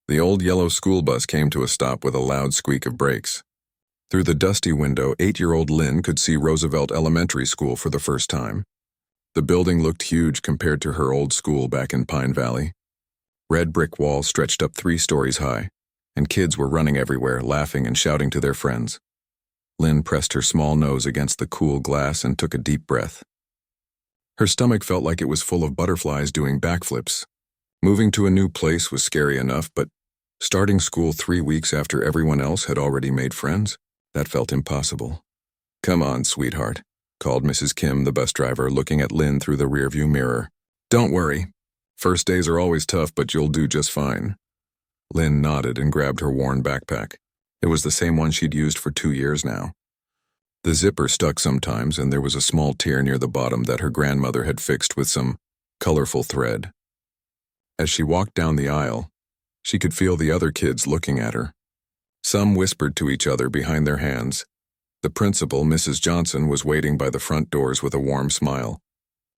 The old yellow school bus came to a stop with a loud squeak of brakes. Through the dusty window, 8-year-old Lynn could see Roosevelt Elementary School for the first time. The building looked huge compared to her old school back in Pine Valley. Red brick walls stretched up 3 stories high, and kids were running everywhere, laughing and shouting to their friends. Lynn pressed her small nose against the cool glass and took a deep breath. Her stomach felt like it was full of butterflies doing backflips. Moving to a new place was scary enough, but starting school 3 weeks after everyone else had already made friends, that felt impossible. "Come on, sweetheart," called Mrs. Kim, the bus driver, looking at Lynn through the rearview mirror. "Don't worry. First days are always tough, but you'll do just fine." Lynn nodded and grabbed her worn backpack. It was the same one she'd used for 2 years now. The zipper stuck sometimes, and there was a small tear near the bottom that her grandmother had fixed with some colorful thread. As she walked down the aisle, she could feel the other kids looking at her. Some whispered to each other behind their hands. The principal, Mrs. Johnson, was waiting by the front doors with a warm smile.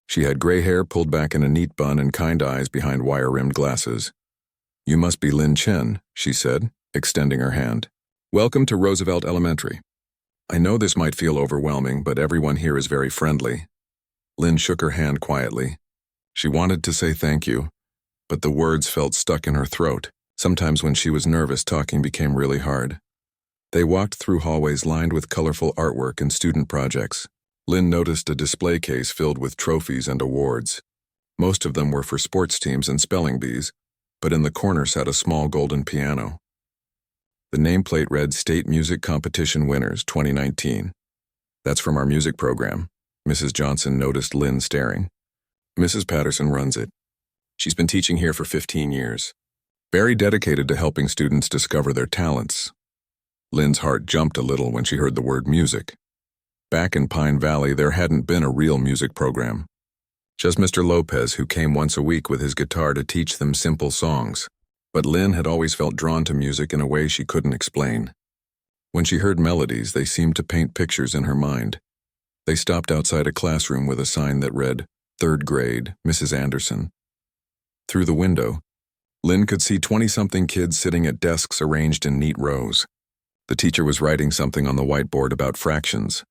She had gray hair pulled back in a neat bun and kind eyes behind wire-rimmed glasses. "You must be Lynn Chen," she said, extending her hand. "Welcome to Roosevelt Elementary. I know this might feel overwhelming, but everyone here is very friendly." Lynn shook her hand quietly. She wanted to say thank you, but the words felt stuck in her throat. Sometimes when she was nervous, talking became really hard. They walked through hallways lined with colorful artwork and student projects. Lynn noticed a display case filled with trophies and awards. Most of them were for sports teams and spelling bees, but in the corner sat a small golden piano. The nameplate read State Music Competition Winners 2019. "That's from our music program." Mrs. Johnson noticed Lynn staring. "Mrs. Patterson runs it. She's been teaching here for 15 years. Very dedicated to helping students discover their talents." Lynn's heart jumped a little when she heard the word music. Back in Pine Valley, there hadn't been a real music program. Just Mr. Lopez, who came once a week with his guitar to teach them simple songs. But Lynn had always felt drawn to music in a way she couldn't explain. When she heard melodies, they seemed to paint pictures in her mind. They stopped outside a classroom with a sign that read, "3rd grade, Mrs. Anderson." Through the window, Lynn could see 20-something kids sitting at desks arranged in neat rows. The teacher was writing something on the whiteboard about fractions.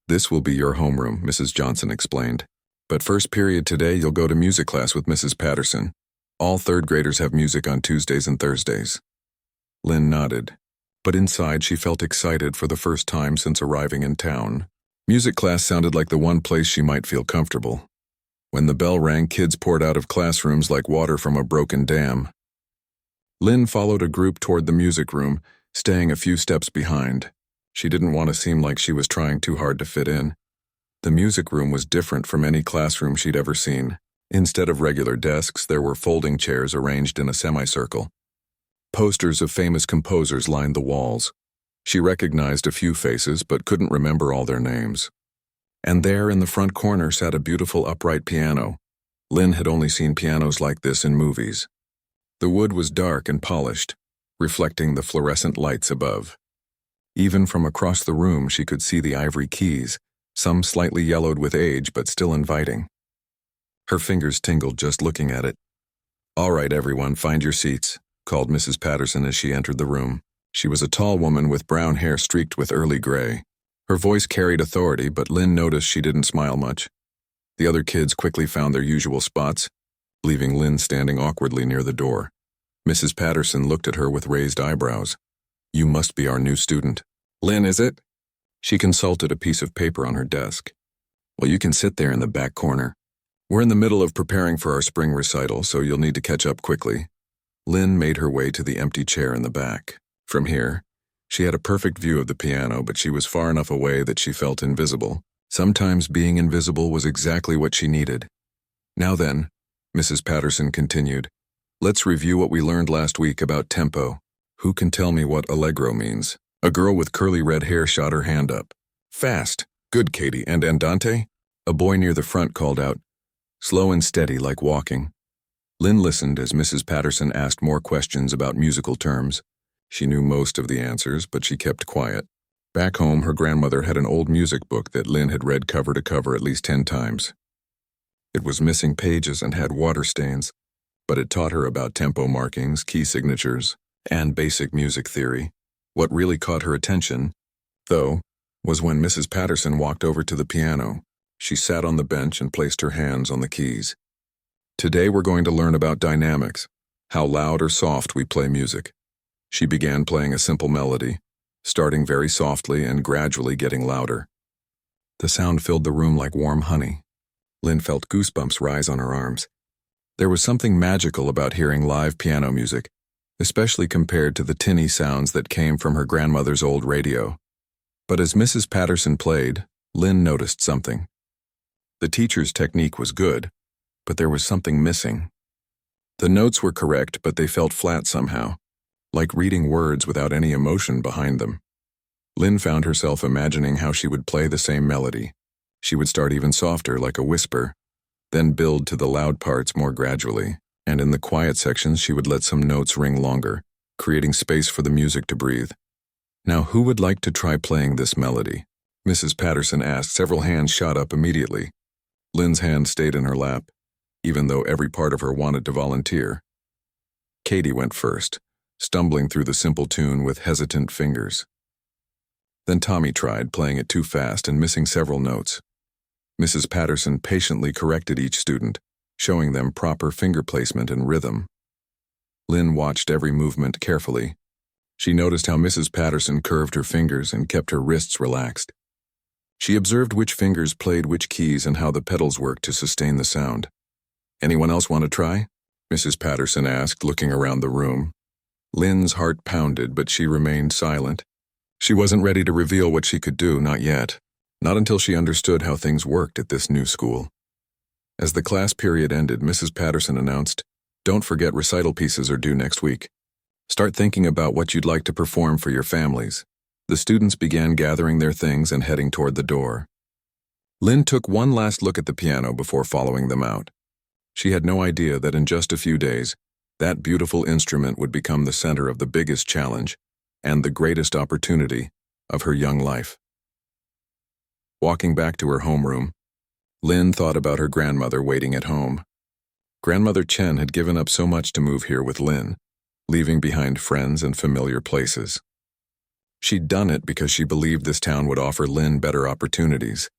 "This will be your homeroom," Mrs. Johnson explained. "But first period today, you'll go to music class with Mrs. Patterson. All 3rd graders have music on Tuesdays and Thursdays." Lynn nodded, but inside she felt excited for the first time since arriving in town. Music class sounded like the one place she might feel comfortable. When the bell rang, kids poured out of classrooms like water from a broken dam. Lynn followed a group toward the music room, staying a few steps behind. She didn't want to seem like she was trying too hard to fit in. The music room was different from any classroom she'd ever seen. Instead of regular desks, there were folding chairs arranged in a semicircle. Posters of famous composers lined the walls. She recognized a few faces, but couldn't remember all their names. And there in the front corner sat a beautiful upright piano. Lynn had only seen pianos like this in movies. The wood was dark and polished, reflecting the fluorescent lights above. Even from across the room, she could see the ivory keys, some slightly yellowed with age but still inviting. Her fingers tingled just looking at it. "All right, everyone, find your seats," called Mrs. Patterson as she entered the room. She was a tall woman with brown hair streaked with early gray. Her voice carried authority, but Lynn noticed she didn't smile much. The other kids quickly found their usual spots, leaving Lynn standing awkwardly near the door. Mrs. Patterson looked at her with raised eyebrows. "You must be our new student." "Lynn, is it?" She consulted a piece of paper on her desk. "Well, you can sit there in the back corner. We're in the middle of preparing for our spring recital, so you'll need to catch up quickly." Lynn made her way to the empty chair in the back. From here, she had a perfect view of the piano, but she was far enough away that she felt invisible. Sometimes being invisible was exactly what she needed. "Now then," Mrs. Patterson continued, "let's review what we learned last week about tempo. Who can tell me what allegro means?" A girl with curly red hair shot her hand up. "Fast. Good, Katie. And andante?" A boy near the front called out, "Slow and steady like walking." Lynn listened as Mrs. Patterson asked more questions about musical terms. She knew most of the answers, but she kept quiet. Back home, her grandmother had an old music book that Lynn had read cover to cover at least 10 times. It was missing pages and had water stains, but it taught her about tempo markings, key signatures, and basic music theory. What really caught her attention, though, was when Mrs. Patterson walked over to the piano. She sat on the bench and placed her hands on the keys. Today we're going to learn about dynamics, how loud or soft we play music. She began playing a simple melody, starting very softly and gradually getting louder. The sound filled the room like warm honey. Lynn felt goosebumps rise on her arms. There was something magical about hearing live piano music, especially compared to the tinny sounds that came from her grandmother's old radio. But as Mrs. Patterson played, Lynn noticed something. The teacher's technique was good, but there was something missing. The notes were correct, but they felt flat somehow, like reading words without any emotion behind them. Lynn found herself imagining how she would play the same melody. She would start even softer, like a whisper, then build to the loud parts more gradually, and in the quiet sections she would let some notes ring longer, creating space for the music to breathe. Now, who would like to try playing this melody? Mrs. Patterson asked. Several hands shot up immediately. Lynn's hand stayed in her lap, even though every part of her wanted to volunteer. Katie went first, stumbling through the simple tune with hesitant fingers. Then Tommy tried, playing it too fast and missing several notes. Mrs. Patterson patiently corrected each student, showing them proper finger placement and rhythm. Lynn watched every movement carefully. She noticed how Mrs. Patterson curved her fingers and kept her wrists relaxed. She observed which fingers played which keys and how the pedals worked to sustain the sound. "Anyone else want to try?" Mrs. Patterson asked, looking around the room. Lynn's heart pounded, but she remained silent. She wasn't ready to reveal what she could do, not yet. Not until she understood how things worked at this new school. As the class period ended, Mrs. Patterson announced, "Don't forget recital pieces are due next week. Start thinking about what you'd like to perform for your families." The students began gathering their things and heading toward the door. Lynn took one last look at the piano before following them out. She had no idea that in just a few days, that beautiful instrument would become the center of the biggest challenge and the greatest opportunity of her young life. Walking back to her homeroom, Lynn thought about her grandmother waiting at home. Grandmother Chen had given up so much to move here with Lynn, leaving behind friends and familiar places. She'd done it because she believed this town would offer Lynn better opportunities.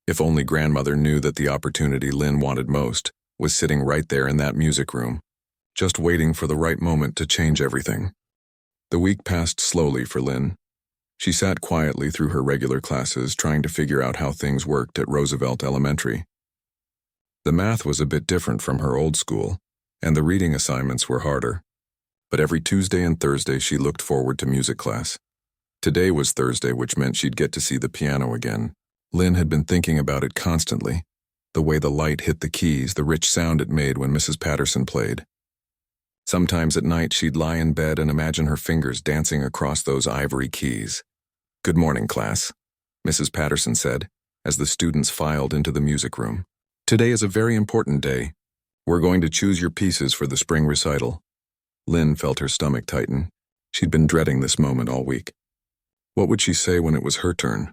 If only grandmother knew that the opportunity Lynn wanted most was sitting right there in that music room, just waiting for the right moment to change everything. The week passed slowly for Lynn. She sat quietly through her regular classes, trying to figure out how things worked at Roosevelt Elementary. The math was a bit different from her old school, and the reading assignments were harder. But every Tuesday and Thursday she looked forward to music class. Today was Thursday, which meant she'd get to see the piano again. Lynn had been thinking about it constantly, the way the light hit the keys, the rich sound it made when Mrs. Patterson played. Sometimes at night she'd lie in bed and imagine her fingers dancing across those ivory keys. "Good morning, class," Mrs. Patterson said, as the students filed into the music room. "Today is a very important day. We're going to choose your pieces for the spring recital." Lynn felt her stomach tighten. She'd been dreading this moment all week. What would she say when it was her turn?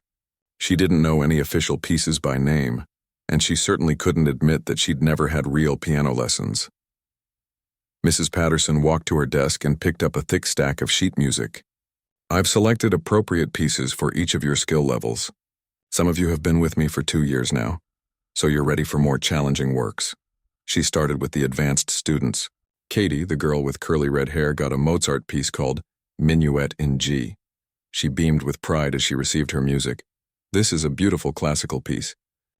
She didn't know any official pieces by name, and she certainly couldn't admit that she'd never had real piano lessons. Mrs. Patterson walked to her desk and picked up a thick stack of sheet music. "I've selected appropriate pieces for each of your skill levels. Some of you have been with me for 2 years now, so you're ready for more challenging works." She started with the advanced students. Katie, the girl with curly red hair, got a Mozart piece called Minuet in G. She beamed with pride as she received her music. "This is a beautiful classical piece.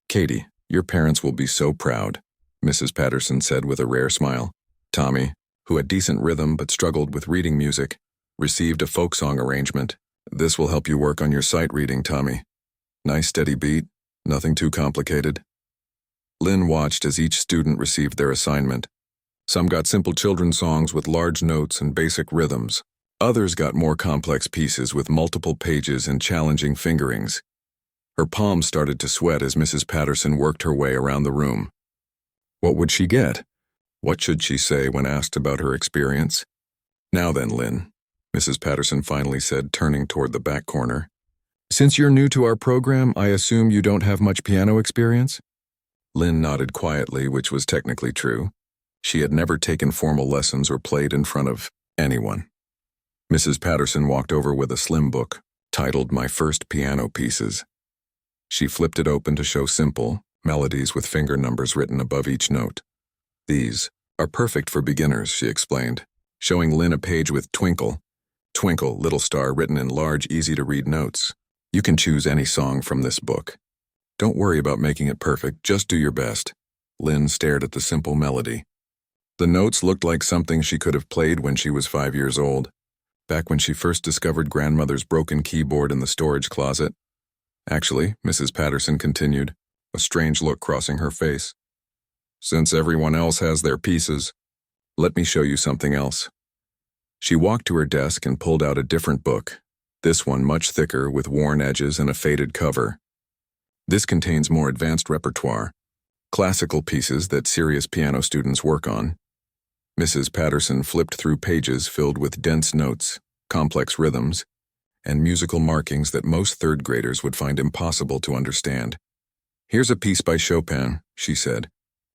Katie, your parents will be so proud," Mrs. Patterson said with a rare smile. Tommy, who had decent rhythm but struggled with reading music, received a folk song arrangement. "This will help you work on your sight reading, Tommy. Nice steady beat, nothing too complicated." Lynn watched as each student received their assignment. Some got simple children's songs with large notes and basic rhythms. Others got more complex pieces with multiple pages and challenging fingerings. Her palms started to sweat as Mrs. Patterson worked her way around the room. What would she get? What should she say when asked about her experience? "Now then, Lynn," Mrs. Patterson finally said, turning toward the back corner. "Since you're new to our program, I assume you don't have much piano experience?" Lynn nodded quietly, which was technically true. She had never taken formal lessons or played in front of anyone. Mrs. Patterson walked over with a slim book, titled My First Piano Pieces. She flipped it open to show simple melodies with finger numbers written above each note. These are perfect for beginners, she explained, showing Lynn a page with Twinkle, Twinkle, Little Star written in large, easy-to-read notes. You can choose any song from this book. Don't worry about making it perfect, just do your best. Lynn stared at the simple melody. The notes looked like something she could have played when she was 5 years old, back when she first discovered grandmother's broken keyboard in the storage closet. Actually, Mrs. Patterson continued, a strange look crossing her face. Since everyone else has their pieces, let me show you something else. She walked to her desk and pulled out a different book, this one much thicker with worn edges and a faded cover. This contains more advanced repertoire, classical pieces that serious piano students work on. Mrs. Patterson flipped through pages filled with dense notes, complex rhythms, and musical markings that most third graders would find impossible to understand. Here's a piece by Chopin, she said,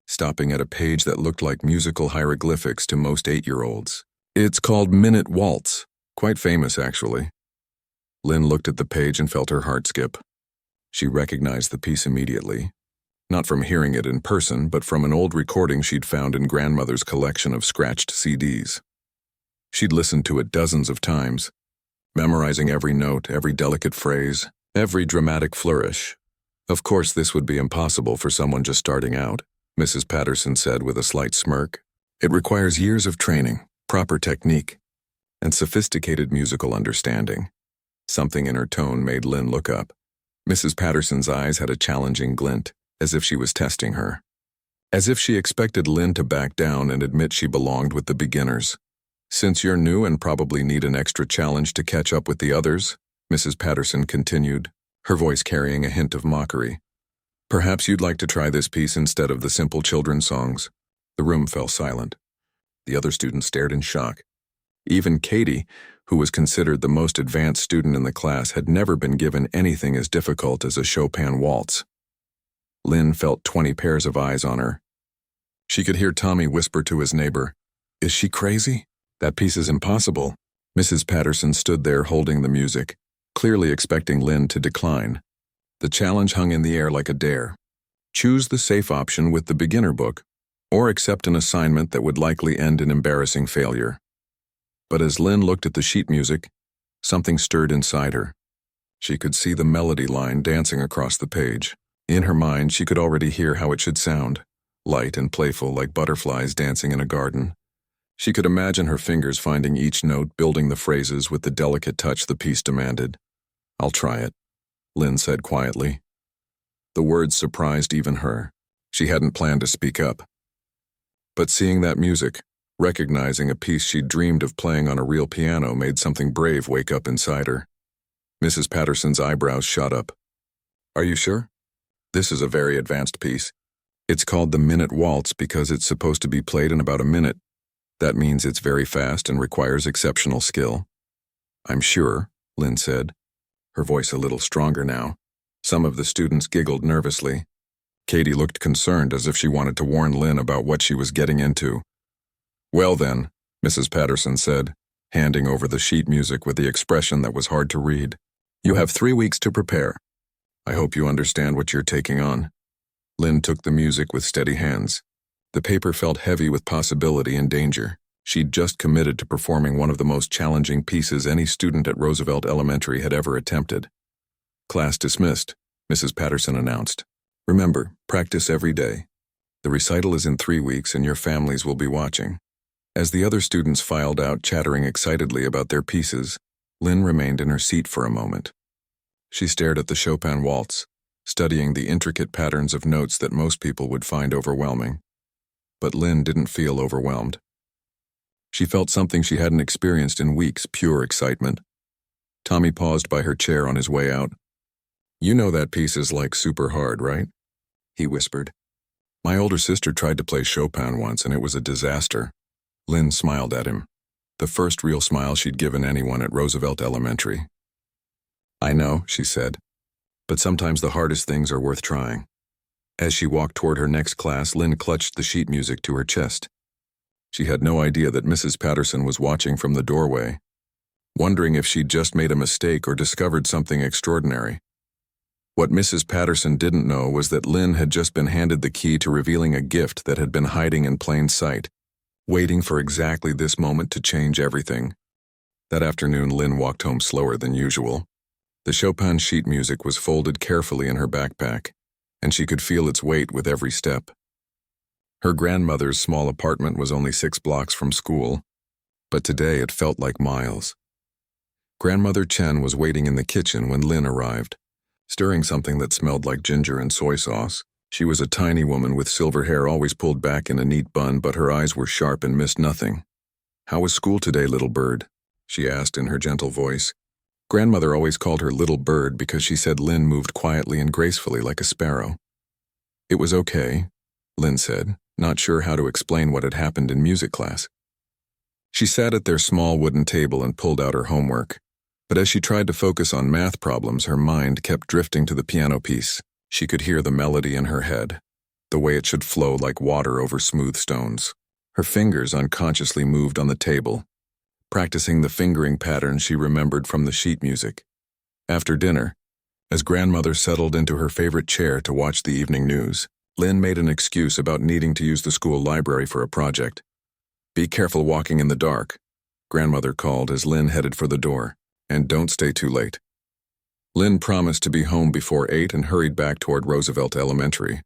stopping at a page that looked like musical hieroglyphics to most 8-year-olds. It's called Minute Waltz, quite famous actually. Lynn looked at the page and felt her heart skip. She recognized the piece immediately, not from hearing it in person, but from an old recording she'd found in grandmother's collection of scratched CDs. She'd listened to it dozens of times, memorizing every note, every delicate phrase, every dramatic flourish. Of course, this would be impossible for someone just starting out, Mrs. Patterson said with a slight smirk. It requires years of training, proper technique, and sophisticated musical understanding. Something in her tone made Lynn look up. Mrs. Patterson's eyes had a challenging glint, as if she was testing her. As if she expected Lynn to back down and admit she belonged with the beginners. Since you're new and probably need an extra challenge to catch up with the others, Mrs. Patterson continued, her voice carrying a hint of mockery. Perhaps you'd like to try this piece instead of the simple children's songs. The room fell silent. The other students stared in shock. Even Katie, who was considered the most advanced student in the class, had never been given anything as difficult as a Chopin waltz. Lynn felt 20 pairs of eyes on her. She could hear Tommy whisper to his neighbor, "Is she crazy? That piece is impossible." Mrs. Patterson stood there holding the music, clearly expecting Lynn to decline. The challenge hung in the air like a dare. Choose the safe option with the beginner book, or accept an assignment that would likely end in embarrassing failure. But as Lynn looked at the sheet music, something stirred inside her. She could see the melody line dancing across the page. In her mind, she could already hear how it should sound, light and playful like butterflies dancing in a garden. She could imagine her fingers finding each note, building the phrases with the delicate touch the piece demanded. "I'll try it," Lynn said quietly. The words surprised even her. She hadn't planned to speak up. But seeing that music, recognizing a piece she'd dreamed of playing on a real piano, made something brave wake up inside her. Mrs. Patterson's eyebrows shot up. "Are you sure? This is a very advanced piece. It's called the Minute Waltz because it's supposed to be played in about a minute. That means it's very fast and requires exceptional skill." "I'm sure," Lynn said, her voice a little stronger now. Some of the students giggled nervously. Katie looked concerned, as if she wanted to warn Lynn about what she was getting into. "Well then," Mrs. Patterson said, handing over the sheet music with the expression that was hard to read. "You have 3 weeks to prepare. I hope you understand what you're taking on." Lynn took the music with steady hands. The paper felt heavy with possibility and danger. She'd just committed to performing one of the most challenging pieces any student at Roosevelt Elementary had ever attempted. "Class dismissed," Mrs. Patterson announced. "Remember, practice every day. The recital is in 3 weeks and your families will be watching." As the other students filed out, chattering excitedly about their pieces, Lynn remained in her seat for a moment. She stared at the Chopin waltz, studying the intricate patterns of notes that most people would find overwhelming. But Lynn didn't feel overwhelmed. She felt something she hadn't experienced in weeks, pure excitement. Tommy paused by her chair on his way out. "You know that piece is like super hard, right?" he whispered. "My older sister tried to play Chopin once and it was a disaster." Lynn smiled at him, the first real smile she'd given anyone at Roosevelt Elementary. "I know," she said, "but sometimes the hardest things are worth trying." As she walked toward her next class, Lynn clutched the sheet music to her chest. She had no idea that Mrs. Patterson was watching from the doorway. wondering if she'd just made a mistake or discovered something extraordinary. What Mrs. Patterson didn't know was that Lynn had just been handed the key to revealing a gift that had been hiding in plain sight, waiting for exactly this moment to change everything. That afternoon, Lynn walked home slower than usual. The Chopin sheet music was folded carefully in her backpack, and she could feel its weight with every step. Her grandmother's small apartment was only 6 blocks from school, but today it felt like miles. Grandmother Chen was waiting in the kitchen when Lynn arrived, stirring something that smelled like ginger and soy sauce. She was a tiny woman with silver hair always pulled back in a neat bun, but her eyes were sharp and missed nothing. "How was school today, little bird?" she asked in her gentle voice. Grandmother always called her little bird because she said Lynn moved quietly and gracefully like a sparrow. "It was okay," Lynn said, not sure how to explain what had happened in music class. She sat at their small wooden table and pulled out her homework. But as she tried to focus on math problems, her mind kept drifting to the piano piece. She could hear the melody in her head, the way it should flow like water over smooth stones. Her fingers unconsciously moved on the table, practicing the fingering pattern she remembered from the sheet music. After dinner, as grandmother settled into her favorite chair to watch the evening news, Lynn made an excuse about needing to use the school library for a project. "Be careful walking in the dark," grandmother called as Lynn headed for the door. "And don't stay too late." Lynn promised to be home before 8 and hurried back toward Roosevelt Elementary.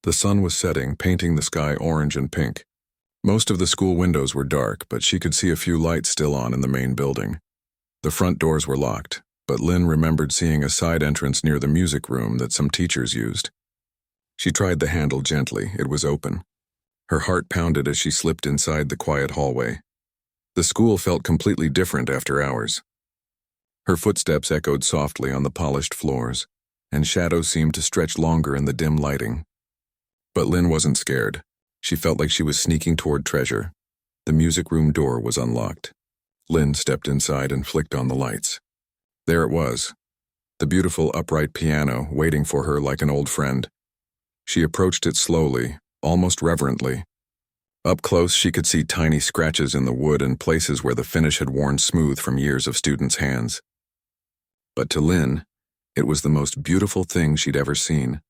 The sun was setting, painting the sky orange and pink. Most of the school windows were dark, but she could see a few lights still on in the main building. The front doors were locked, but Lynn remembered seeing a side entrance near the music room that some teachers used. She tried the handle gently. It was open. Her heart pounded as she slipped inside the quiet hallway. The school felt completely different after hours. Her footsteps echoed softly on the polished floors, and shadows seemed to stretch longer in the dim lighting. But Lynn wasn't scared. She felt like she was sneaking toward treasure. The music room door was unlocked. Lynn stepped inside and flicked on the lights. There it was, the beautiful upright piano waiting for her like an old friend. She approached it slowly, almost reverently. Up close, she could see tiny scratches in the wood and places where the finish had worn smooth from years of students' hands. But to Lynn, it was the most beautiful thing she'd ever seen.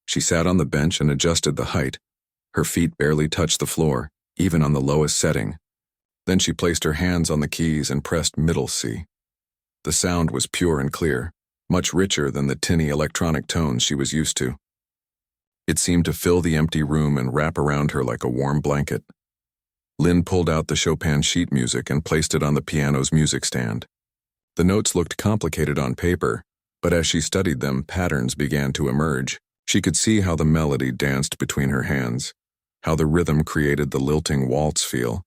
She sat on the bench and adjusted the height. Her feet barely touched the floor, even on the lowest setting. Then she placed her hands on the keys and pressed middle C. The sound was pure and clear, much richer than the tinny electronic tones she was used to. It seemed to fill the empty room and wrap around her like a warm blanket. Lynn pulled out the Chopin sheet music and placed it on the piano's music stand. The notes looked complicated on paper, but as she studied them, patterns began to emerge. She could see how the melody danced between her hands, how the rhythm created the lilting waltz feel.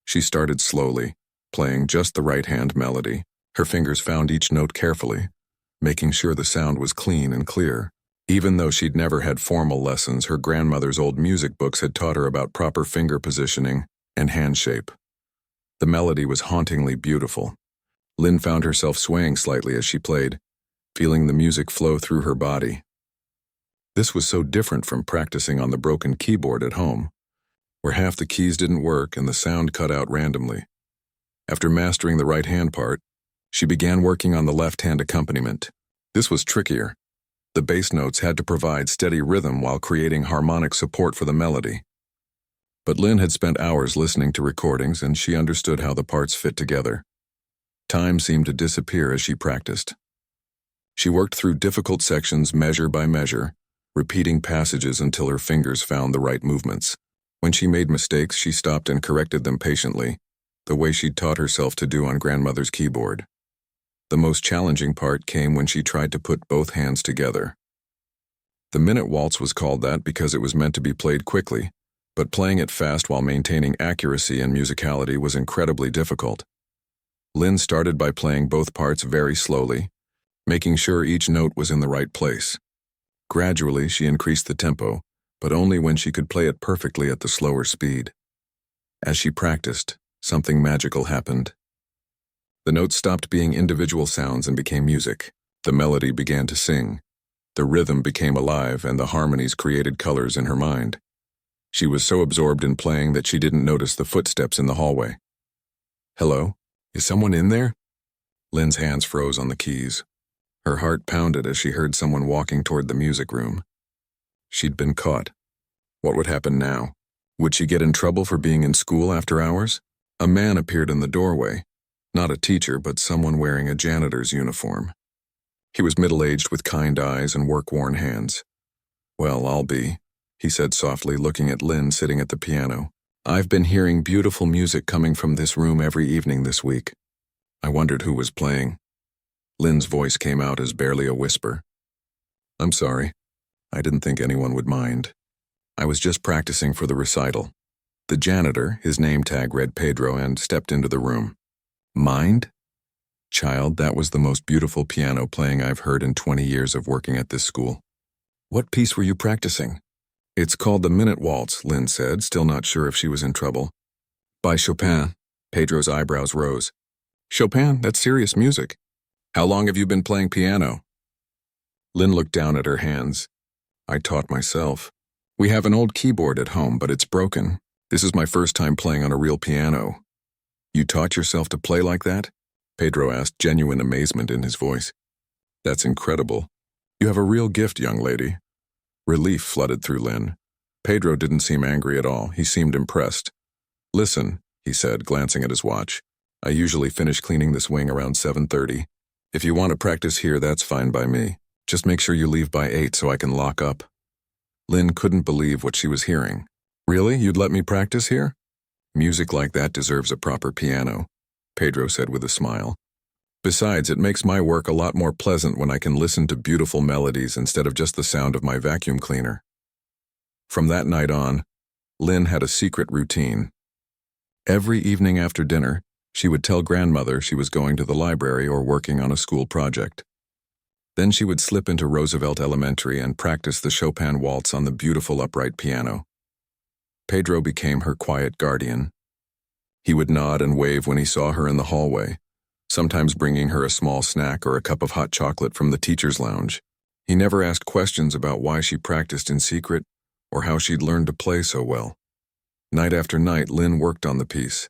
She started slowly, playing just the right hand melody. Her fingers found each note carefully, making sure the sound was clean and clear. Even though she'd never had formal lessons, her grandmother's old music books had taught her about proper finger positioning and hand shape. The melody was hauntingly beautiful. Lynn found herself swaying slightly as she played, feeling the music flow through her body. This was so different from practicing on the broken keyboard at home, where half the keys didn't work and the sound cut out randomly. After mastering the right hand part, she began working on the left hand accompaniment. This was trickier. The bass notes had to provide steady rhythm while creating harmonic support for the melody. But Lynn had spent hours listening to recordings, and she understood how the parts fit together. Time seemed to disappear as she practiced. She worked through difficult sections measure by measure, repeating passages until her fingers found the right movements. When she made mistakes, she stopped and corrected them patiently, the way she'd taught herself to do on grandmother's keyboard. The most challenging part came when she tried to put both hands together. The minute waltz was called that because it was meant to be played quickly, but playing it fast while maintaining accuracy and musicality was incredibly difficult. Lynn started by playing both parts very slowly, making sure each note was in the right place. Gradually, she increased the tempo, but only when she could play it perfectly at the slower speed. As she practiced, something magical happened. The notes stopped being individual sounds and became music. The melody began to sing. The rhythm became alive, and the harmonies created colors in her mind. She was so absorbed in playing that she didn't notice the footsteps in the hallway. "Hello?" Is someone in there? Lynn's hands froze on the keys. Her heart pounded as she heard someone walking toward the music room. She'd been caught. What would happen now? Would she get in trouble for being in school after hours? A man appeared in the doorway. Not a teacher, but someone wearing a janitor's uniform. He was middle-aged with kind eyes and work-worn hands. "Well, I'll be," he said softly, looking at Lynn sitting at the piano. "I've been hearing beautiful music coming from this room every evening this week." I wondered who was playing. Lynn's voice came out as barely a whisper. "I'm sorry. I didn't think anyone would mind. I was just practicing for the recital." The janitor, his name tag read Pedro, and stepped into the room. "Mind? Child, that was the most beautiful piano playing I've heard in 20 years of working at this school." "What piece were you practicing?" "It's called the Minute Waltz," Lynn said, still not sure if she was in trouble. "By Chopin." Pedro's eyebrows rose. "Chopin? That's serious music. How long have you been playing piano?" Lynn looked down at her hands. "I taught myself. We have an old keyboard at home, but it's broken. This is my first time playing on a real piano." "You taught yourself to play like that?" Pedro asked, genuine amazement in his voice. "That's incredible. You have a real gift, young lady." Relief flooded through Lynn. Pedro didn't seem angry at all. He seemed impressed. "Listen," he said, glancing at his watch. "I usually finish cleaning this wing around 7:30. If you want to practice here, that's fine by me. Just make sure you leave by 8 so I can lock up." Lynn couldn't believe what she was hearing. "Really? You'd let me practice here?" "Music like that deserves a proper piano," Pedro said with a smile. "Besides, it makes my work a lot more pleasant when I can listen to beautiful melodies instead of just the sound of my vacuum cleaner." From that night on, Lynn had a secret routine. Every evening after dinner, she would tell grandmother she was going to the library or working on a school project. Then she would slip into Roosevelt Elementary and practice the Chopin waltz on the beautiful upright piano. Pedro became her quiet guardian. He would nod and wave when he saw her in the hallway, sometimes bringing her a small snack or a cup of hot chocolate from the teacher's lounge. He never asked questions about why she practiced in secret or how she'd learned to play so well. Night after night, Lynn worked on the piece.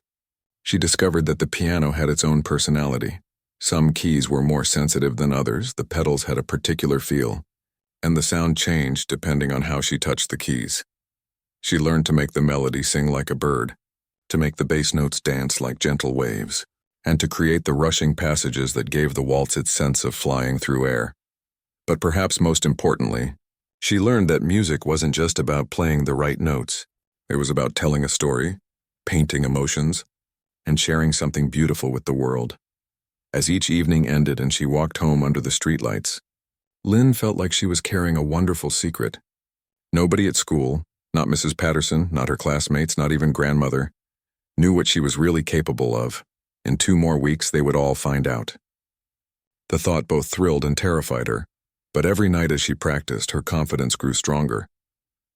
She discovered that the piano had its own personality. Some keys were more sensitive than others, the pedals had a particular feel, and the sound changed depending on how she touched the keys. She learned to make the melody sing like a bird, to make the bass notes dance like gentle waves, and to create the rushing passages that gave the waltz its sense of flying through air. But perhaps most importantly, she learned that music wasn't just about playing the right notes. It was about telling a story, painting emotions, and sharing something beautiful with the world. As each evening ended and she walked home under the streetlights, Lynn felt like she was carrying a wonderful secret. Nobody at school, not Mrs. Patterson, not her classmates, not even grandmother, knew what she was really capable of. In 2 more weeks, they would all find out. The thought both thrilled and terrified her, but every night as she practiced, her confidence grew stronger.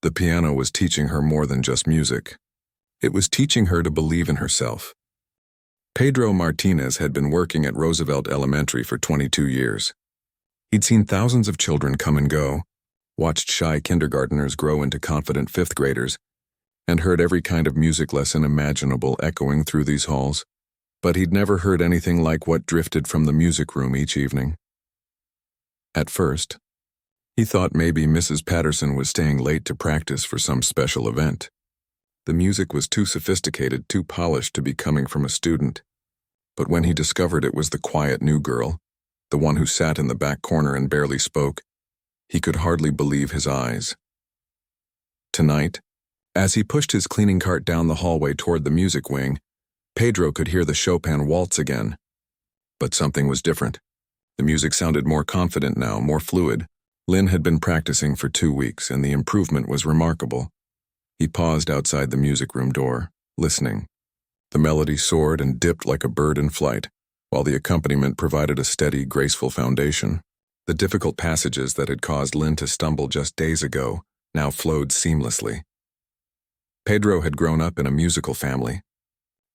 The piano was teaching her more than just music. It was teaching her to believe in herself. Pedro Martinez had been working at Roosevelt Elementary for 22 years. He'd seen thousands of children come and go, watched shy kindergartners grow into confident 5th graders, and heard every kind of music lesson imaginable echoing through these halls. But he'd never heard anything like what drifted from the music room each evening. At first, he thought maybe Mrs. Patterson was staying late to practice for some special event. The music was too sophisticated, too polished to be coming from a student. But when he discovered it was the quiet new girl, the one who sat in the back corner and barely spoke, he could hardly believe his eyes. Tonight, as he pushed his cleaning cart down the hallway toward the music wing, Pedro could hear the Chopin waltz again. But something was different. The music sounded more confident now, more fluid. Lynn had been practicing for 2 weeks, and the improvement was remarkable. He paused outside the music room door, listening. The melody soared and dipped like a bird in flight, while the accompaniment provided a steady, graceful foundation. The difficult passages that had caused Lynn to stumble just days ago now flowed seamlessly. Pedro had grown up in a musical family.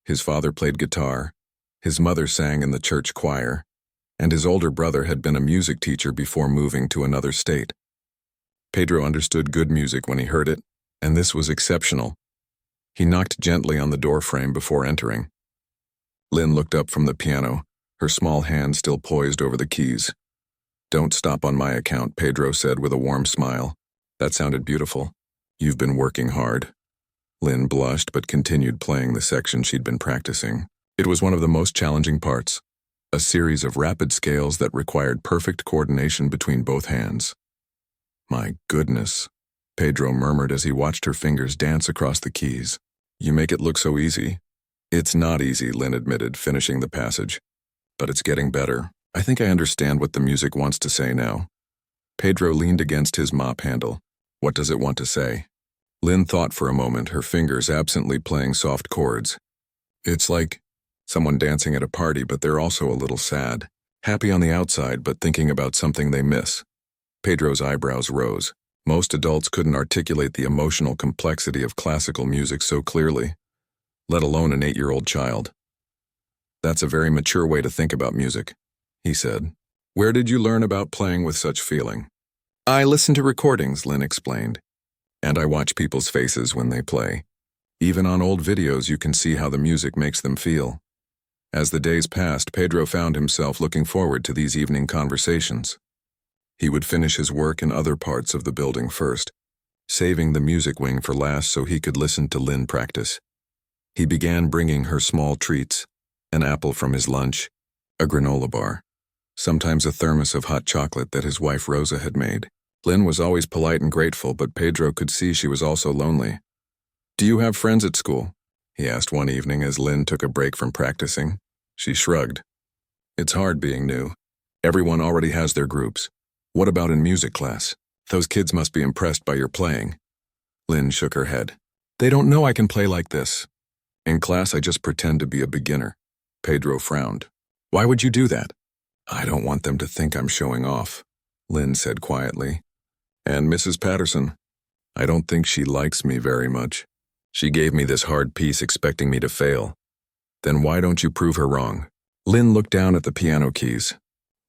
His father played guitar, his mother sang in the church choir, and his older brother had been a music teacher before moving to another state. Pedro understood good music when he heard it, and this was exceptional. He knocked gently on the door frame before entering. Lynn looked up from the piano, her small hand still poised over the keys. "Don't stop on my account," Pedro said with a warm smile. "That sounded beautiful. You've been working hard." Lynn blushed but continued playing the section she'd been practicing. It was one of the most challenging parts, a series of rapid scales that required perfect coordination between both hands. "My goodness," Pedro murmured as he watched her fingers dance across the keys. "You make it look so easy." "It's not easy," Lynn admitted, finishing the passage. "But it's getting better. I think I understand what the music wants to say now." Pedro leaned against his mop handle. "What does it want to say?" Lynn thought for a moment, her fingers absently playing soft chords. "It's like someone dancing at a party, but they're also a little sad. Happy on the outside, but thinking about something they miss." Pedro's eyebrows rose. Most adults couldn't articulate the emotional complexity of classical music so clearly, let alone an 8-year-old child. "That's a very mature way to think about music," he said. "Where did you learn about playing with such feeling?" "I listen to recordings," Lynn explained. "And I watch people's faces when they play. Even on old videos you can see how the music makes them feel." As the days passed, Pedro found himself looking forward to these evening conversations. He would finish his work in other parts of the building first, saving the music wing for last so he could listen to Lynn practice. He began bringing her small treats, an apple from his lunch, a granola bar, sometimes a thermos of hot chocolate that his wife Rosa had made. Lynn was always polite and grateful, but Pedro could see she was also lonely. "Do you have friends at school?" he asked one evening as Lynn took a break from practicing. She shrugged. "It's hard being new. Everyone already has their groups. What about in music class? Those kids must be impressed by your playing." Lynn shook her head. "They don't know I can play like this. In class, I just pretend to be a beginner." Pedro frowned. "Why would you do that?" "I don't want them to think I'm showing off," Lynn said quietly. "And Mrs. Patterson, I don't think she likes me very much. She gave me this hard piece expecting me to fail. Then why don't you prove her wrong?" Lynn looked down at the piano keys.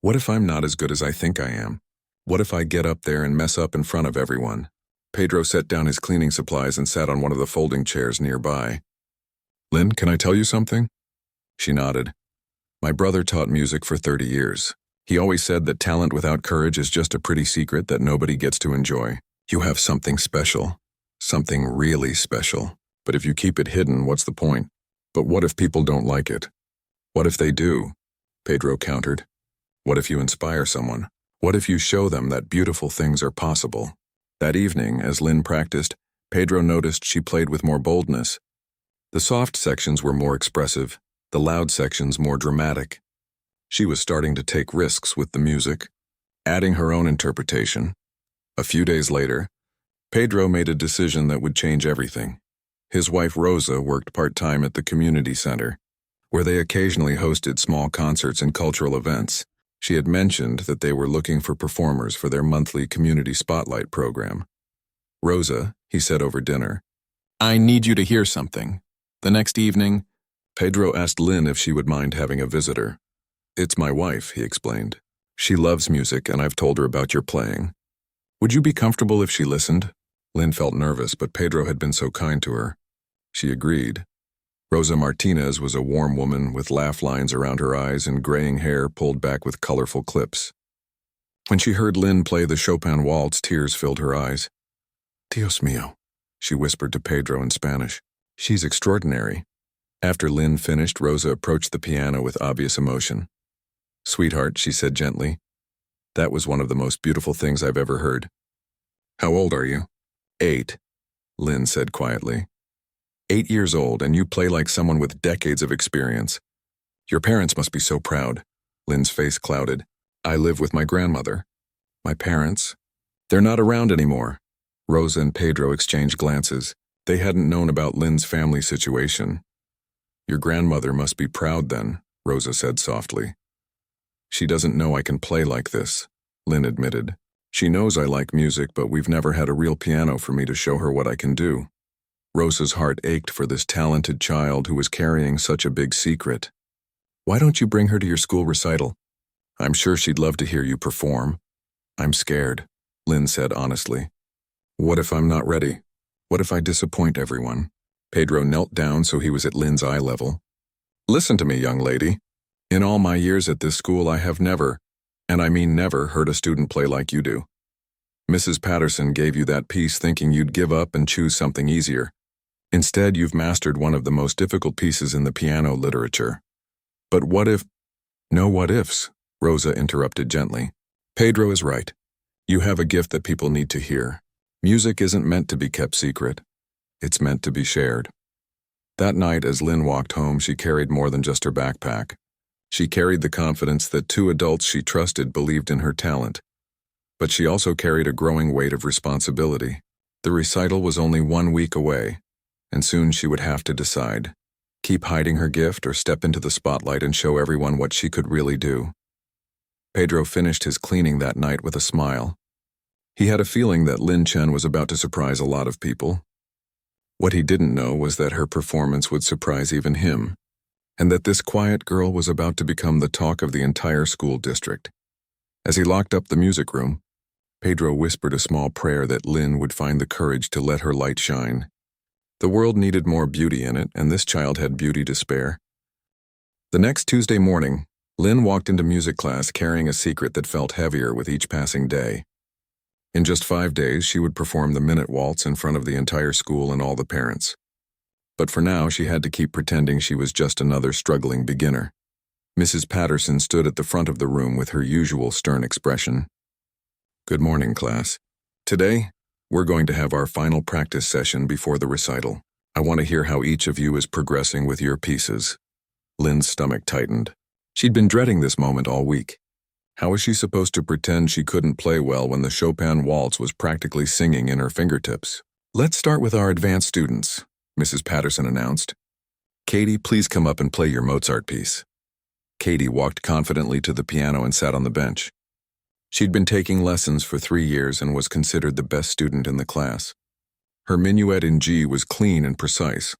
"What if I'm not as good as I think I am? What if I get up there and mess up in front of everyone?" Pedro set down his cleaning supplies and sat on one of the folding chairs nearby. "Lynn, can I tell you something?" She nodded. "My brother taught music for 30 years. He always said that talent without courage is just a pretty secret that nobody gets to enjoy. You have something special, something really special. But if you keep it hidden, what's the point? But what if people don't like it? What if they do?" Pedro countered. "What if you inspire someone? What if you show them that beautiful things are possible?" That evening, as Lynn practiced, Pedro noticed she played with more boldness. The soft sections were more expressive, the loud sections more dramatic. She was starting to take risks with the music, adding her own interpretation. A few days later, Pedro made a decision that would change everything. His wife Rosa worked part-time at the community center, where they occasionally hosted small concerts and cultural events. She had mentioned that they were looking for performers for their monthly community spotlight program. "Rosa," he said over dinner, "I need you to hear something." The next evening, Pedro asked Lynn if she would mind having a visitor. "It's my wife," he explained. "She loves music, and I've told her about your playing. Would you be comfortable if she listened?" Lynn felt nervous, but Pedro had been so kind to her. She agreed. Rosa Martinez was a warm woman with laugh lines around her eyes and graying hair pulled back with colorful clips. When she heard Lynn play the Chopin waltz, tears filled her eyes. "Dios mío," she whispered to Pedro in Spanish. "She's extraordinary." After Lynn finished, Rosa approached the piano with obvious emotion. "Sweetheart," she said gently, "that was one of the most beautiful things I've ever heard." "How old are you?" 8, Lynn said quietly. 8 years old, and you play like someone with decades of experience. Your parents must be so proud." Lynn's face clouded. "I live with my grandmother. My parents, they're not around anymore." Rosa and Pedro exchanged glances. They hadn't known about Lynn's family situation. "Your grandmother must be proud then," Rosa said softly. "She doesn't know I can play like this," Lynn admitted. "She knows I like music, but we've never had a real piano for me to show her what I can do." Rosa's heart ached for this talented child who was carrying such a big secret. "Why don't you bring her to your school recital? I'm sure she'd love to hear you perform." "I'm scared," Lynn said honestly. "What if I'm not ready? What if I disappoint everyone?" Pedro knelt down so he was at Lynn's eye level. Listen to me, young lady. In all my years at this school, I have never, and I mean never, heard a student play like you do. Mrs. Patterson gave you that piece thinking you'd give up and choose something easier. Instead, you've mastered one of the most difficult pieces in the piano literature. But what if— No what ifs, Rosa interrupted gently. Pedro is right. You have a gift that people need to hear. Music isn't meant to be kept secret. It's meant to be shared. That night, as Lynn walked home, she carried more than just her backpack. She carried the confidence that two adults she trusted believed in her talent. But she also carried a growing weight of responsibility. The recital was only 1 week away, and soon she would have to decide: keep hiding her gift or step into the spotlight and show everyone what she could really do. Pedro finished his cleaning that night with a smile. He had a feeling that Lin Chen was about to surprise a lot of people. What he didn't know was that her performance would surprise even him, and that this quiet girl was about to become the talk of the entire school district. As he locked up the music room, Pedro whispered a small prayer that Lin would find the courage to let her light shine. The world needed more beauty in it, and this child had beauty to spare. The next Tuesday morning, Lin walked into music class carrying a secret that felt heavier with each passing day. In just 5 days, she would perform the minute waltz in front of the entire school and all the parents. But for now, she had to keep pretending she was just another struggling beginner. Mrs. Patterson stood at the front of the room with her usual stern expression. Good morning, class. Today, we're going to have our final practice session before the recital. I want to hear how each of you is progressing with your pieces. Lynn's stomach tightened. She'd been dreading this moment all week. How was she supposed to pretend she couldn't play well when the Chopin waltz was practically singing in her fingertips? Let's start with our advanced students, Mrs. Patterson announced. Katie, please come up and play your Mozart piece. Katie walked confidently to the piano and sat on the bench. She'd been taking lessons for 3 years and was considered the best student in the class. Her minuet in G was clean and precise,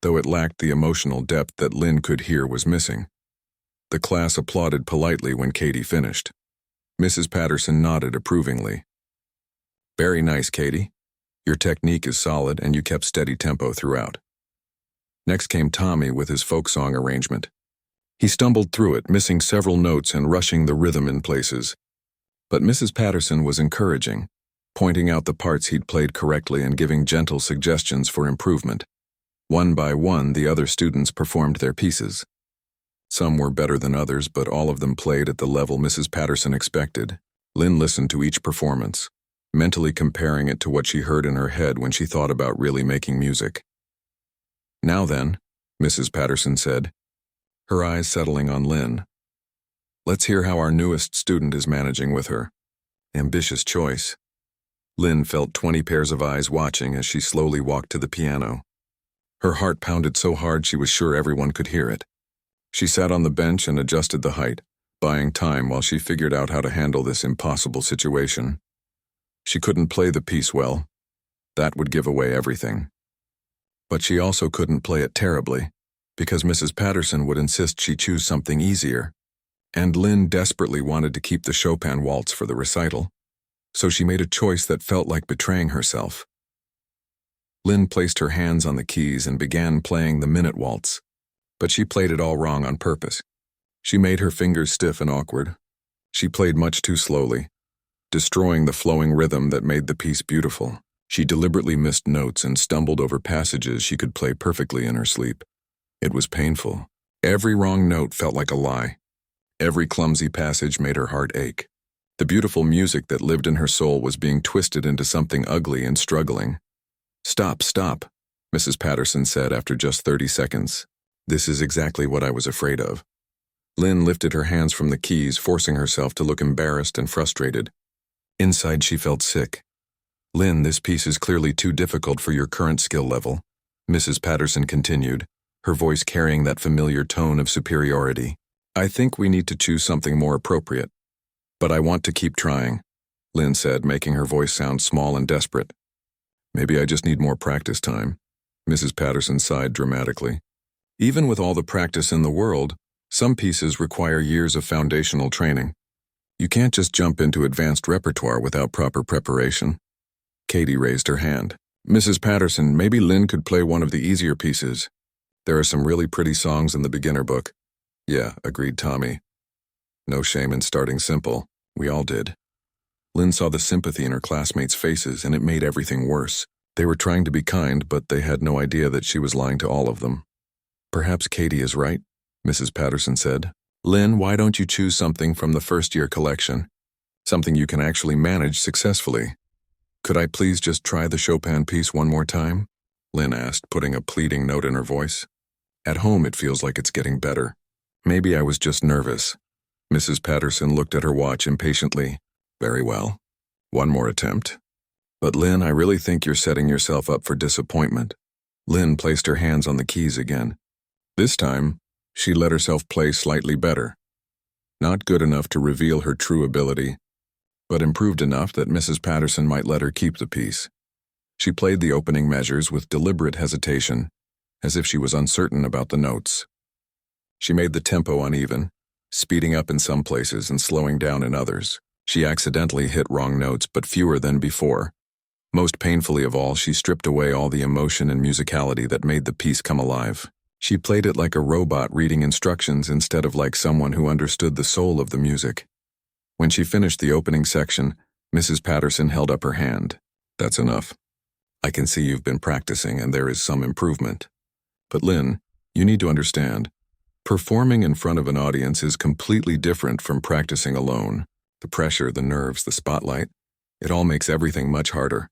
though it lacked the emotional depth that Lynn could hear was missing. The class applauded politely when Katie finished. Mrs. Patterson nodded approvingly. Very nice, Katie. Your technique is solid and you kept steady tempo throughout. Next came Tommy with his folk song arrangement. He stumbled through it, missing several notes and rushing the rhythm in places. But Mrs. Patterson was encouraging, pointing out the parts he'd played correctly and giving gentle suggestions for improvement. One by one, the other students performed their pieces. Some were better than others, but all of them played at the level Mrs. Patterson expected. Lynn listened to each performance, mentally comparing it to what she heard in her head when she thought about really making music. Now then, Mrs. Patterson said, her eyes settling on Lynn. Let's hear how our newest student is managing with her. Ambitious choice. Lynn felt 20 pairs of eyes watching as she slowly walked to the piano. Her heart pounded so hard she was sure everyone could hear it. She sat on the bench and adjusted the height, buying time while she figured out how to handle this impossible situation. She couldn't play the piece well. That would give away everything. But she also couldn't play it terribly, because Mrs. Patterson would insist she choose something easier. And Lynn desperately wanted to keep the Chopin waltz for the recital, so she made a choice that felt like betraying herself. Lynn placed her hands on the keys and began playing the minute waltz, but she played it all wrong on purpose. She made her fingers stiff and awkward. She played much too slowly, destroying the flowing rhythm that made the piece beautiful. She deliberately missed notes and stumbled over passages she could play perfectly in her sleep. It was painful. Every wrong note felt like a lie. Every clumsy passage made her heart ache. The beautiful music that lived in her soul was being twisted into something ugly and struggling. Stop, stop, Mrs. Patterson said after just 30 seconds. This is exactly what I was afraid of. Lynn lifted her hands from the keys, forcing herself to look embarrassed and frustrated. Inside, she felt sick. Lynn, this piece is clearly too difficult for your current skill level, Mrs. Patterson continued, her voice carrying that familiar tone of superiority. I think we need to choose something more appropriate. But I want to keep trying, Lynn said, making her voice sound small and desperate. Maybe I just need more practice time, Mrs. Patterson sighed dramatically. Even with all the practice in the world, some pieces require years of foundational training. You can't just jump into advanced repertoire without proper preparation. Katie raised her hand. Mrs. Patterson, maybe Lynn could play one of the easier pieces. There are some really pretty songs in the beginner book. Yeah, agreed Tommy. No shame in starting simple. We all did. Lynn saw the sympathy in her classmates' faces, and it made everything worse. They were trying to be kind, but they had no idea that she was lying to all of them. Perhaps Katie is right, Mrs. Patterson said. Lynn, why don't you choose something from the first-year collection? Something you can actually manage successfully. Could I please just try the Chopin piece one more time? Lynn asked, putting a pleading note in her voice. At home, it feels like it's getting better. Maybe I was just nervous. Mrs. Patterson looked at her watch impatiently. Very well. One more attempt. But Lynn, I really think you're setting yourself up for disappointment. Lynn placed her hands on the keys again. This time, she let herself play slightly better. Not good enough to reveal her true ability, but improved enough that Mrs. Patterson might let her keep the piece. She played the opening measures with deliberate hesitation, as if she was uncertain about the notes. She made the tempo uneven, speeding up in some places and slowing down in others. She accidentally hit wrong notes, but fewer than before. Most painfully of all, she stripped away all the emotion and musicality that made the piece come alive. She played it like a robot reading instructions instead of like someone who understood the soul of the music. When she finished the opening section, Mrs. Patterson held up her hand. That's enough. I can see you've been practicing and there is some improvement. But Lynn, you need to understand, performing in front of an audience is completely different from practicing alone. The pressure, the nerves, the spotlight, it all makes everything much harder.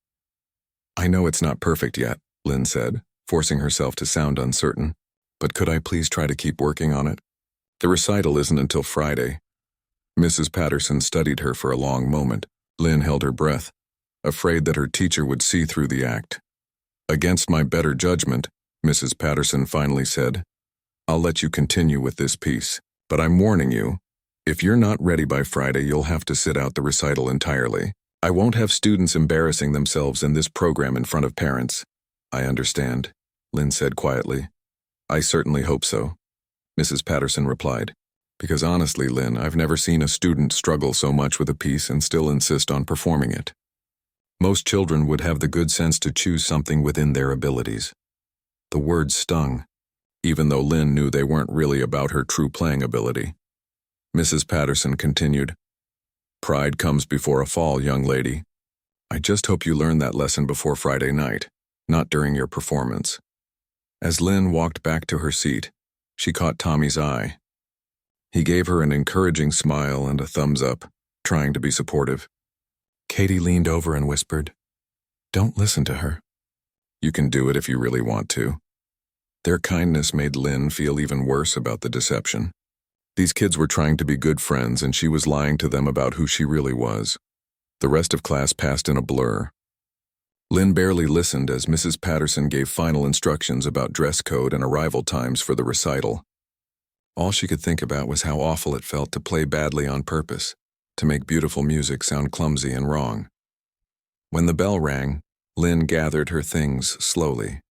I know it's not perfect yet, Lynn said, forcing herself to sound uncertain. But could I please try to keep working on it? The recital isn't until Friday. Mrs. Patterson studied her for a long moment. Lynn held her breath, afraid that her teacher would see through the act. Against my better judgment, Mrs. Patterson finally said, I'll let you continue with this piece, but I'm warning you, if you're not ready by Friday, you'll have to sit out the recital entirely. I won't have students embarrassing themselves in this program in front of parents. I understand, Lynn said quietly. I certainly hope so, Mrs. Patterson replied. Because honestly, Lynn, I've never seen a student struggle so much with a piece and still insist on performing it. Most children would have the good sense to choose something within their abilities. The words stung, even though Lynn knew they weren't really about her true playing ability. Mrs. Patterson continued, Pride comes before a fall, young lady. I just hope you learn that lesson before Friday night, not during your performance. As Lynn walked back to her seat, she caught Tommy's eye. He gave her an encouraging smile and a thumbs up, trying to be supportive. Katie leaned over and whispered, Don't listen to her. You can do it if you really want to. Their kindness made Lynn feel even worse about the deception. These kids were trying to be good friends, and she was lying to them about who she really was. The rest of class passed in a blur. Lynn barely listened as Mrs. Patterson gave final instructions about dress code and arrival times for the recital. All she could think about was how awful it felt to play badly on purpose, to make beautiful music sound clumsy and wrong. When the bell rang, Lynn gathered her things slowly.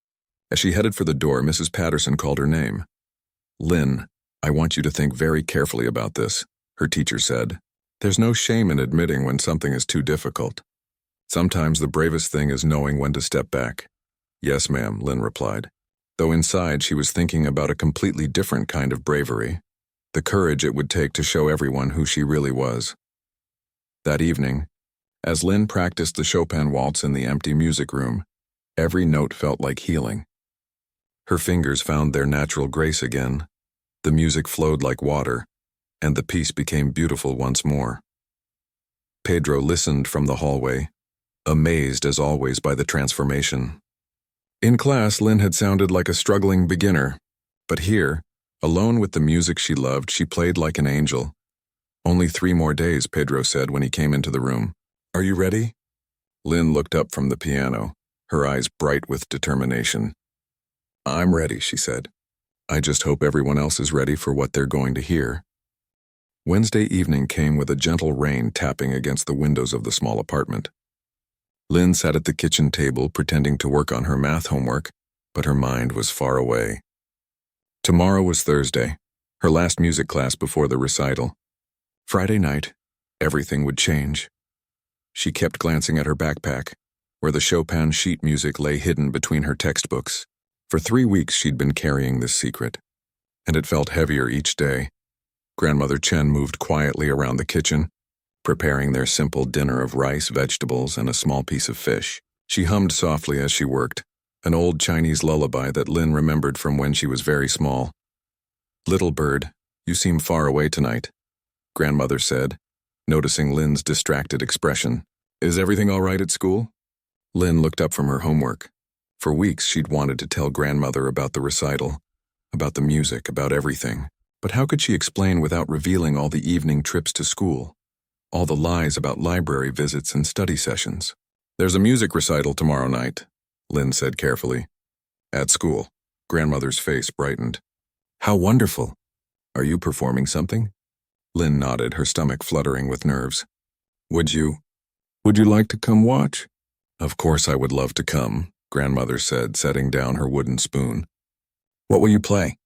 As she headed for the door, Mrs. Patterson called her name. Lynn, I want you to think very carefully about this, her teacher said. There's no shame in admitting when something is too difficult. Sometimes the bravest thing is knowing when to step back. Yes, ma'am, Lynn replied, though inside she was thinking about a completely different kind of bravery, the courage it would take to show everyone who she really was. That evening, as Lynn practiced the Chopin waltz in the empty music room, every note felt like healing. Her fingers found their natural grace again, the music flowed like water, and the piece became beautiful once more. Pedro listened from the hallway, amazed as always by the transformation. In class, Lynn had sounded like a struggling beginner, but here, alone with the music she loved, she played like an angel. Only 3 more days, Pedro said when he came into the room. Are you ready? Lynn looked up from the piano, her eyes bright with determination. I'm ready, she said. I just hope everyone else is ready for what they're going to hear. Wednesday evening came with a gentle rain tapping against the windows of the small apartment. Lynn sat at the kitchen table pretending to work on her math homework, but her mind was far away. Tomorrow was Thursday, her last music class before the recital. Friday night, everything would change. She kept glancing at her backpack, where the Chopin sheet music lay hidden between her textbooks. For 3 weeks she'd been carrying this secret, and it felt heavier each day. Grandmother Chen moved quietly around the kitchen, preparing their simple dinner of rice, vegetables, and a small piece of fish. She hummed softly as she worked, an old Chinese lullaby that Lin remembered from when she was very small. "Little bird, you seem far away tonight," Grandmother said, noticing Lin's distracted expression. "Is everything all right at school?" Lin looked up from her homework. For weeks she'd wanted to tell Grandmother about the recital, about the music, about everything. But how could she explain without revealing all the evening trips to school, all the lies about library visits and study sessions? "There's a music recital tomorrow night," Lin said carefully. "At school." Grandmother's face brightened. "How wonderful. Are you performing something?" Lin nodded, her stomach fluttering with nerves. Would you like to come watch?" "Of course I would love to come," Grandmother said, setting down her wooden spoon. "What will you play?"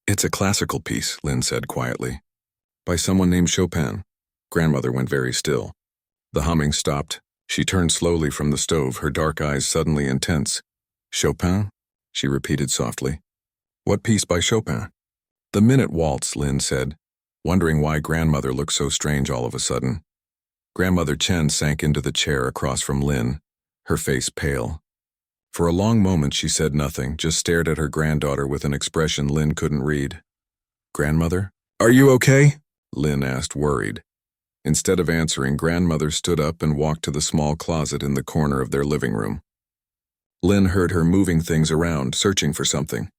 "It's a classical piece," Lin said quietly. "By someone named Chopin." Grandmother went very still. The humming stopped. She turned slowly from the stove, her dark eyes suddenly intense. "Chopin?" she repeated softly. "What piece by Chopin?" "The Minute Waltz," Lin said, wondering why Grandmother looked so strange all of a sudden. Grandmother Chen sank into the chair across from Lin, her face pale. For a long moment she said nothing, just stared at her granddaughter with an expression Lin couldn't read. "Grandmother? Are you okay?" Lin asked, worried. Instead of answering, Grandmother stood up and walked to the small closet in the corner of their living room. Lin heard her moving things around, searching for something.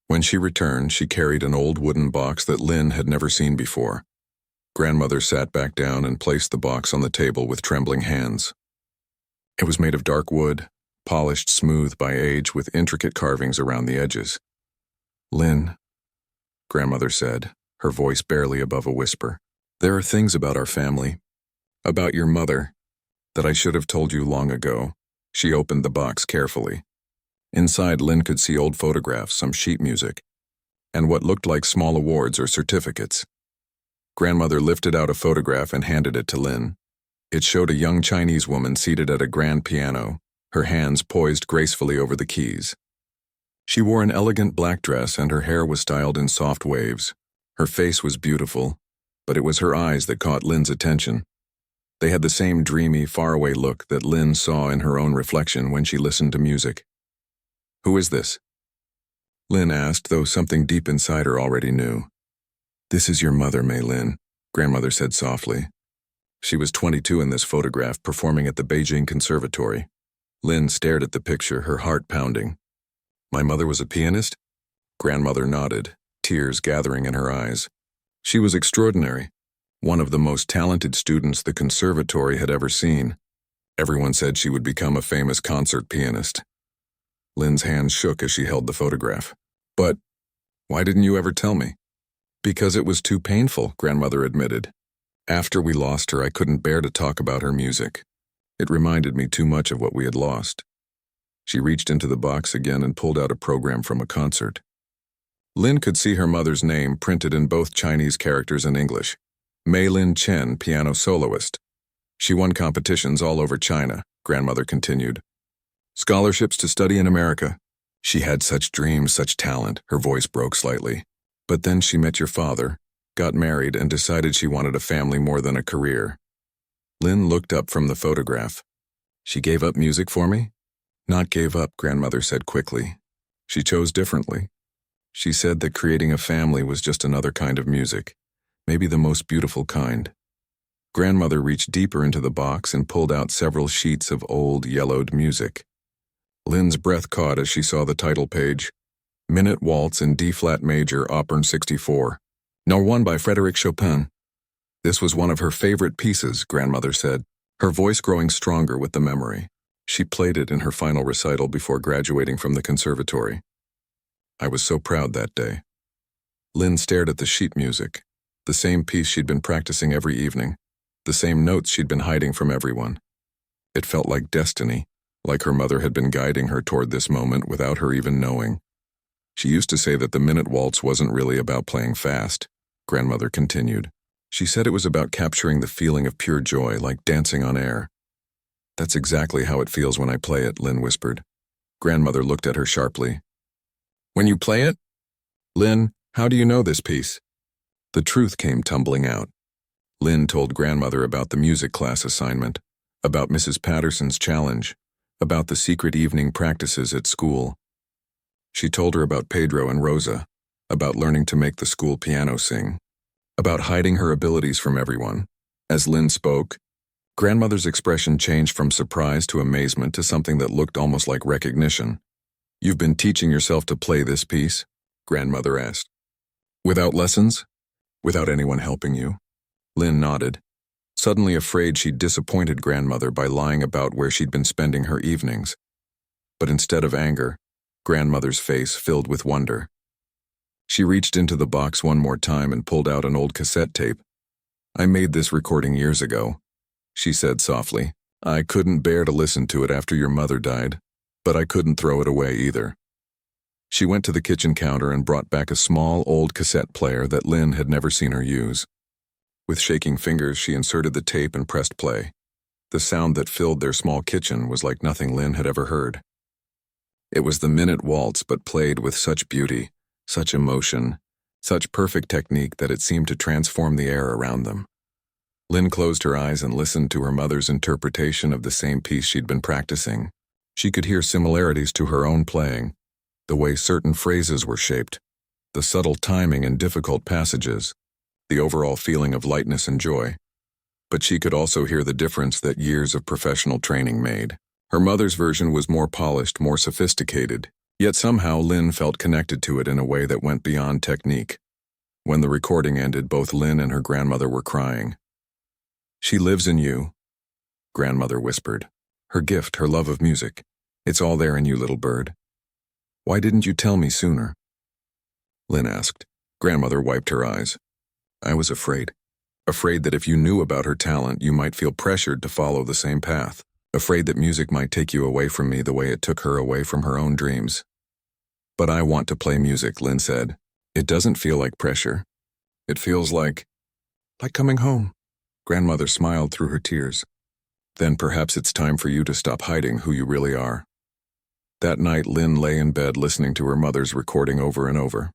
When she returned, she carried an old wooden box that Lin had never seen before. Grandmother sat back down and placed the box on the table with trembling hands. It was made of dark wood, polished smooth by age with intricate carvings around the edges. "Lin," Grandmother said, her voice barely above a whisper, "there are things about our family, about your mother, that I should have told you long ago." She opened the box carefully. Inside, Lin could see old photographs, some sheet music, and what looked like small awards or certificates. Grandmother lifted out a photograph and handed it to Lin. It showed a young Chinese woman seated at a grand piano, her hands poised gracefully over the keys. She wore an elegant black dress and her hair was styled in soft waves. Her face was beautiful, but it was her eyes that caught Lin's attention. They had the same dreamy, faraway look that Lin saw in her own reflection when she listened to music. "Who is this?" Lin asked, though something deep inside her already knew. "This is your mother, Mei Lin," Grandmother said softly. She was 22 in this photograph, performing at the Beijing Conservatory. Lin stared at the picture, her heart pounding. "My mother was a pianist?" Grandmother nodded, tears gathering in her eyes. "She was extraordinary, one of the most talented students the conservatory had ever seen. Everyone said she would become a famous concert pianist." Lin's hands shook as she held the photograph. "But why didn't you ever tell me?" "Because it was too painful," Grandmother admitted. "After we lost her, I couldn't bear to talk about her music. It reminded me too much of what we had lost." She reached into the box again and pulled out a program from a concert. Lin could see her mother's name printed in both Chinese characters and English. Mei Lin Chen, piano soloist. She won competitions all over China, Grandmother continued. Scholarships to study in America. She had such dreams, such talent, her voice broke slightly. But then she met your father, got married, and decided she wanted a family more than a career. Lin looked up from the photograph. "She gave up music for me?" "Not gave up," Grandmother said quickly. "She chose differently. She said that creating a family was just another kind of music, maybe the most beautiful kind." Grandmother reached deeper into the box and pulled out several sheets of old, yellowed music. Lin's breath caught as she saw the title page, Minute Waltz in D-flat major, Opern 64. No. 1 by Frédéric Chopin. This was one of her favorite pieces, Grandmother said, her voice growing stronger with the memory. She played it in her final recital before graduating from the conservatory. "I was so proud that day." Lin stared at the sheet music, the same piece she'd been practicing every evening, the same notes she'd been hiding from everyone. It felt like destiny, like her mother had been guiding her toward this moment without her even knowing. She used to say that the Minute Waltz wasn't really about playing fast, Grandmother continued. She said it was about capturing the feeling of pure joy, like dancing on air. "That's exactly how it feels when I play it," Lin whispered. Grandmother looked at her sharply. When you play it? Lynn, how do you know this piece? The truth came tumbling out. Lynn told grandmother about the music class assignment, about Mrs. Patterson's challenge, about the secret evening practices at school. She told her about Pedro and Rosa, about learning to make the school piano sing, about hiding her abilities from everyone. As Lynn spoke, grandmother's expression changed from surprise to amazement to something that looked almost like recognition. You've been teaching yourself to play this piece? Grandmother asked. Without lessons? Without anyone helping you? Lynn nodded, suddenly afraid she'd disappointed grandmother by lying about where she'd been spending her evenings. But instead of anger, grandmother's face filled with wonder. She reached into the box one more time and pulled out an old cassette tape. I made this recording years ago, she said softly. I couldn't bear to listen to it after your mother died, but I couldn't throw it away either. She went to the kitchen counter and brought back a small, old cassette player that Lynn had never seen her use. With shaking fingers, she inserted the tape and pressed play. The sound that filled their small kitchen was like nothing Lynn had ever heard. It was the minute waltz, but played with such beauty, such emotion, such perfect technique that it seemed to transform the air around them. Lynn closed her eyes and listened to her mother's interpretation of the same piece she'd been practicing. She could hear similarities to her own playing, the way certain phrases were shaped, the subtle timing in difficult passages, the overall feeling of lightness and joy. But she could also hear the difference that years of professional training made. Her mother's version was more polished, more sophisticated, yet somehow Lynn felt connected to it in a way that went beyond technique. When the recording ended, both Lynn and her grandmother were crying. She lives in you, grandmother whispered. Her gift, her love of music. It's all there in you, little bird. Why didn't you tell me sooner? Lynn asked. Grandmother wiped her eyes. I was afraid. Afraid that if you knew about her talent, you might feel pressured to follow the same path. Afraid that music might take you away from me the way it took her away from her own dreams. But I want to play music, Lynn said. It doesn't feel like pressure. It feels like coming home. Grandmother smiled through her tears. Then perhaps it's time for you to stop hiding who you really are. That night, Lynn lay in bed listening to her mother's recording over and over.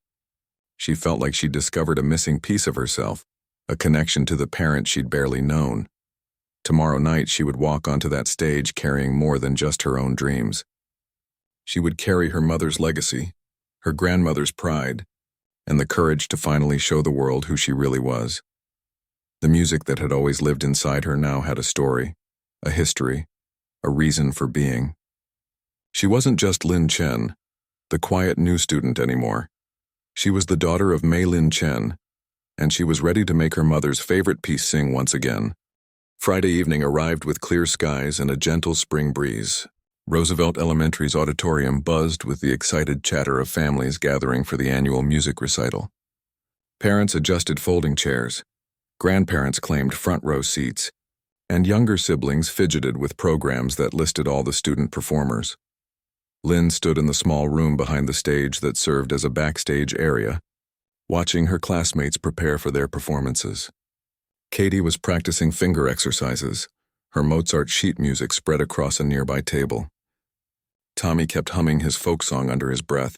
She felt like she'd discovered a missing piece of herself, a connection to the parent she'd barely known. Tomorrow night, she would walk onto that stage carrying more than just her own dreams. She would carry her mother's legacy, her grandmother's pride, and the courage to finally show the world who she really was. The music that had always lived inside her now had a story, a history, a reason for being. She wasn't just Lin Chen, the quiet new student anymore. She was the daughter of Mei Lin Chen, and she was ready to make her mother's favorite piece sing once again. Friday evening arrived with clear skies and a gentle spring breeze. Roosevelt Elementary's auditorium buzzed with the excited chatter of families gathering for the annual music recital. Parents adjusted folding chairs, grandparents claimed front row seats, and younger siblings fidgeted with programs that listed all the student performers. Lynn stood in the small room behind the stage that served as a backstage area, watching her classmates prepare for their performances. Katie was practicing finger exercises, her Mozart sheet music spread across a nearby table. Tommy kept humming his folk song under his breath,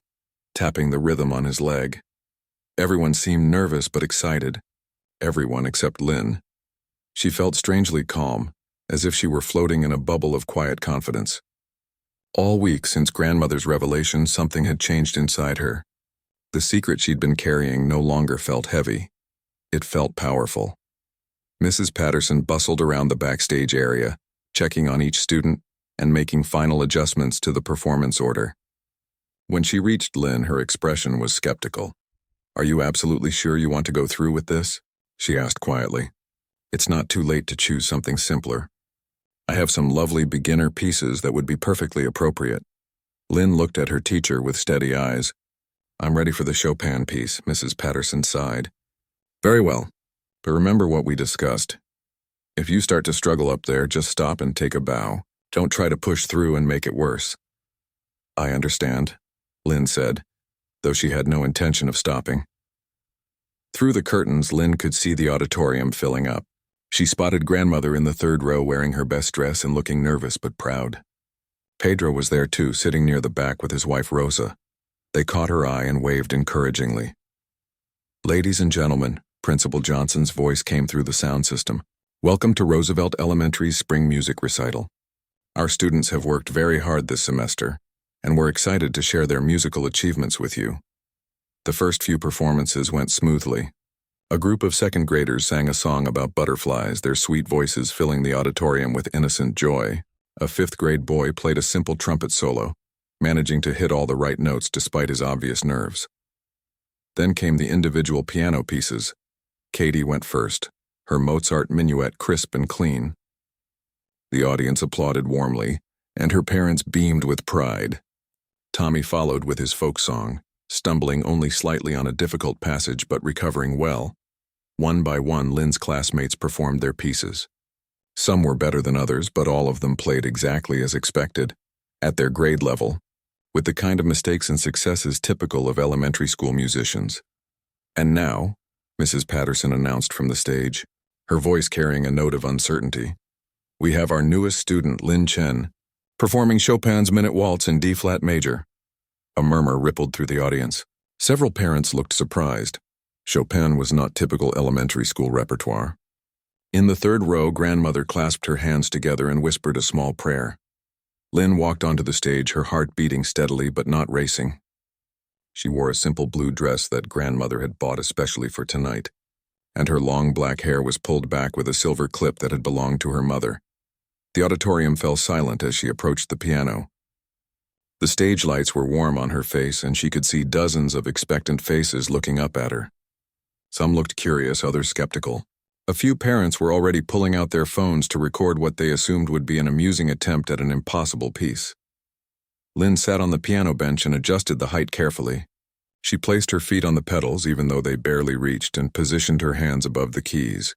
tapping the rhythm on his leg. Everyone seemed nervous but excited. Everyone except Lynn. She felt strangely calm, as if she were floating in a bubble of quiet confidence. All week since grandmother's revelation, something had changed inside her. The secret she'd been carrying no longer felt heavy. It felt powerful. Mrs. Patterson bustled around the backstage area, checking on each student and making final adjustments to the performance order. When she reached Lynn, her expression was skeptical. Are you absolutely sure you want to go through with this? She asked quietly. It's not too late to choose something simpler. I have some lovely beginner pieces that would be perfectly appropriate. Lynn looked at her teacher with steady eyes. I'm ready for the Chopin piece, Mrs. Patterson sighed. Very well, but remember what we discussed. If you start to struggle up there, just stop and take a bow. Don't try to push through and make it worse. I understand, Lynn said, though she had no intention of stopping. Through the curtains, Lynn could see the auditorium filling up. She spotted grandmother in the third row wearing her best dress and looking nervous but proud. Pedro was there too, sitting near the back with his wife Rosa. They caught her eye and waved encouragingly. "Ladies and gentlemen," Principal Johnson's voice came through the sound system. "Welcome to Roosevelt Elementary's spring music recital. Our students have worked very hard this semester, and we're excited to share their musical achievements with you." The first few performances went smoothly. A group of second graders sang a song about butterflies, their sweet voices filling the auditorium with innocent joy. A fifth-grade boy played a simple trumpet solo, managing to hit all the right notes despite his obvious nerves. Then came the individual piano pieces. Katie went first, her Mozart minuet crisp and clean. The audience applauded warmly, and her parents beamed with pride. Tommy followed with his folk song, stumbling only slightly on a difficult passage but recovering well. One by one, Lynn's classmates performed their pieces. Some were better than others, but all of them played exactly as expected, at their grade level, with the kind of mistakes and successes typical of elementary school musicians. "And now," Mrs. Patterson announced from the stage, her voice carrying a note of uncertainty, "we have our newest student, Lynn Chen, performing Chopin's Minute Waltz in D-flat major." A murmur rippled through the audience. Several parents looked surprised. Chopin was not typical elementary school repertoire. In the third row, grandmother clasped her hands together and whispered a small prayer. Lynn walked onto the stage, her heart beating steadily but not racing. She wore a simple blue dress that grandmother had bought especially for tonight, and her long black hair was pulled back with a silver clip that had belonged to her mother. The auditorium fell silent as she approached the piano. The stage lights were warm on her face, and she could see dozens of expectant faces looking up at her. Some looked curious, others skeptical. A few parents were already pulling out their phones to record what they assumed would be an amusing attempt at an impossible piece. Lynn sat on the piano bench and adjusted the height carefully. She placed her feet on the pedals, even though they barely reached, and positioned her hands above the keys.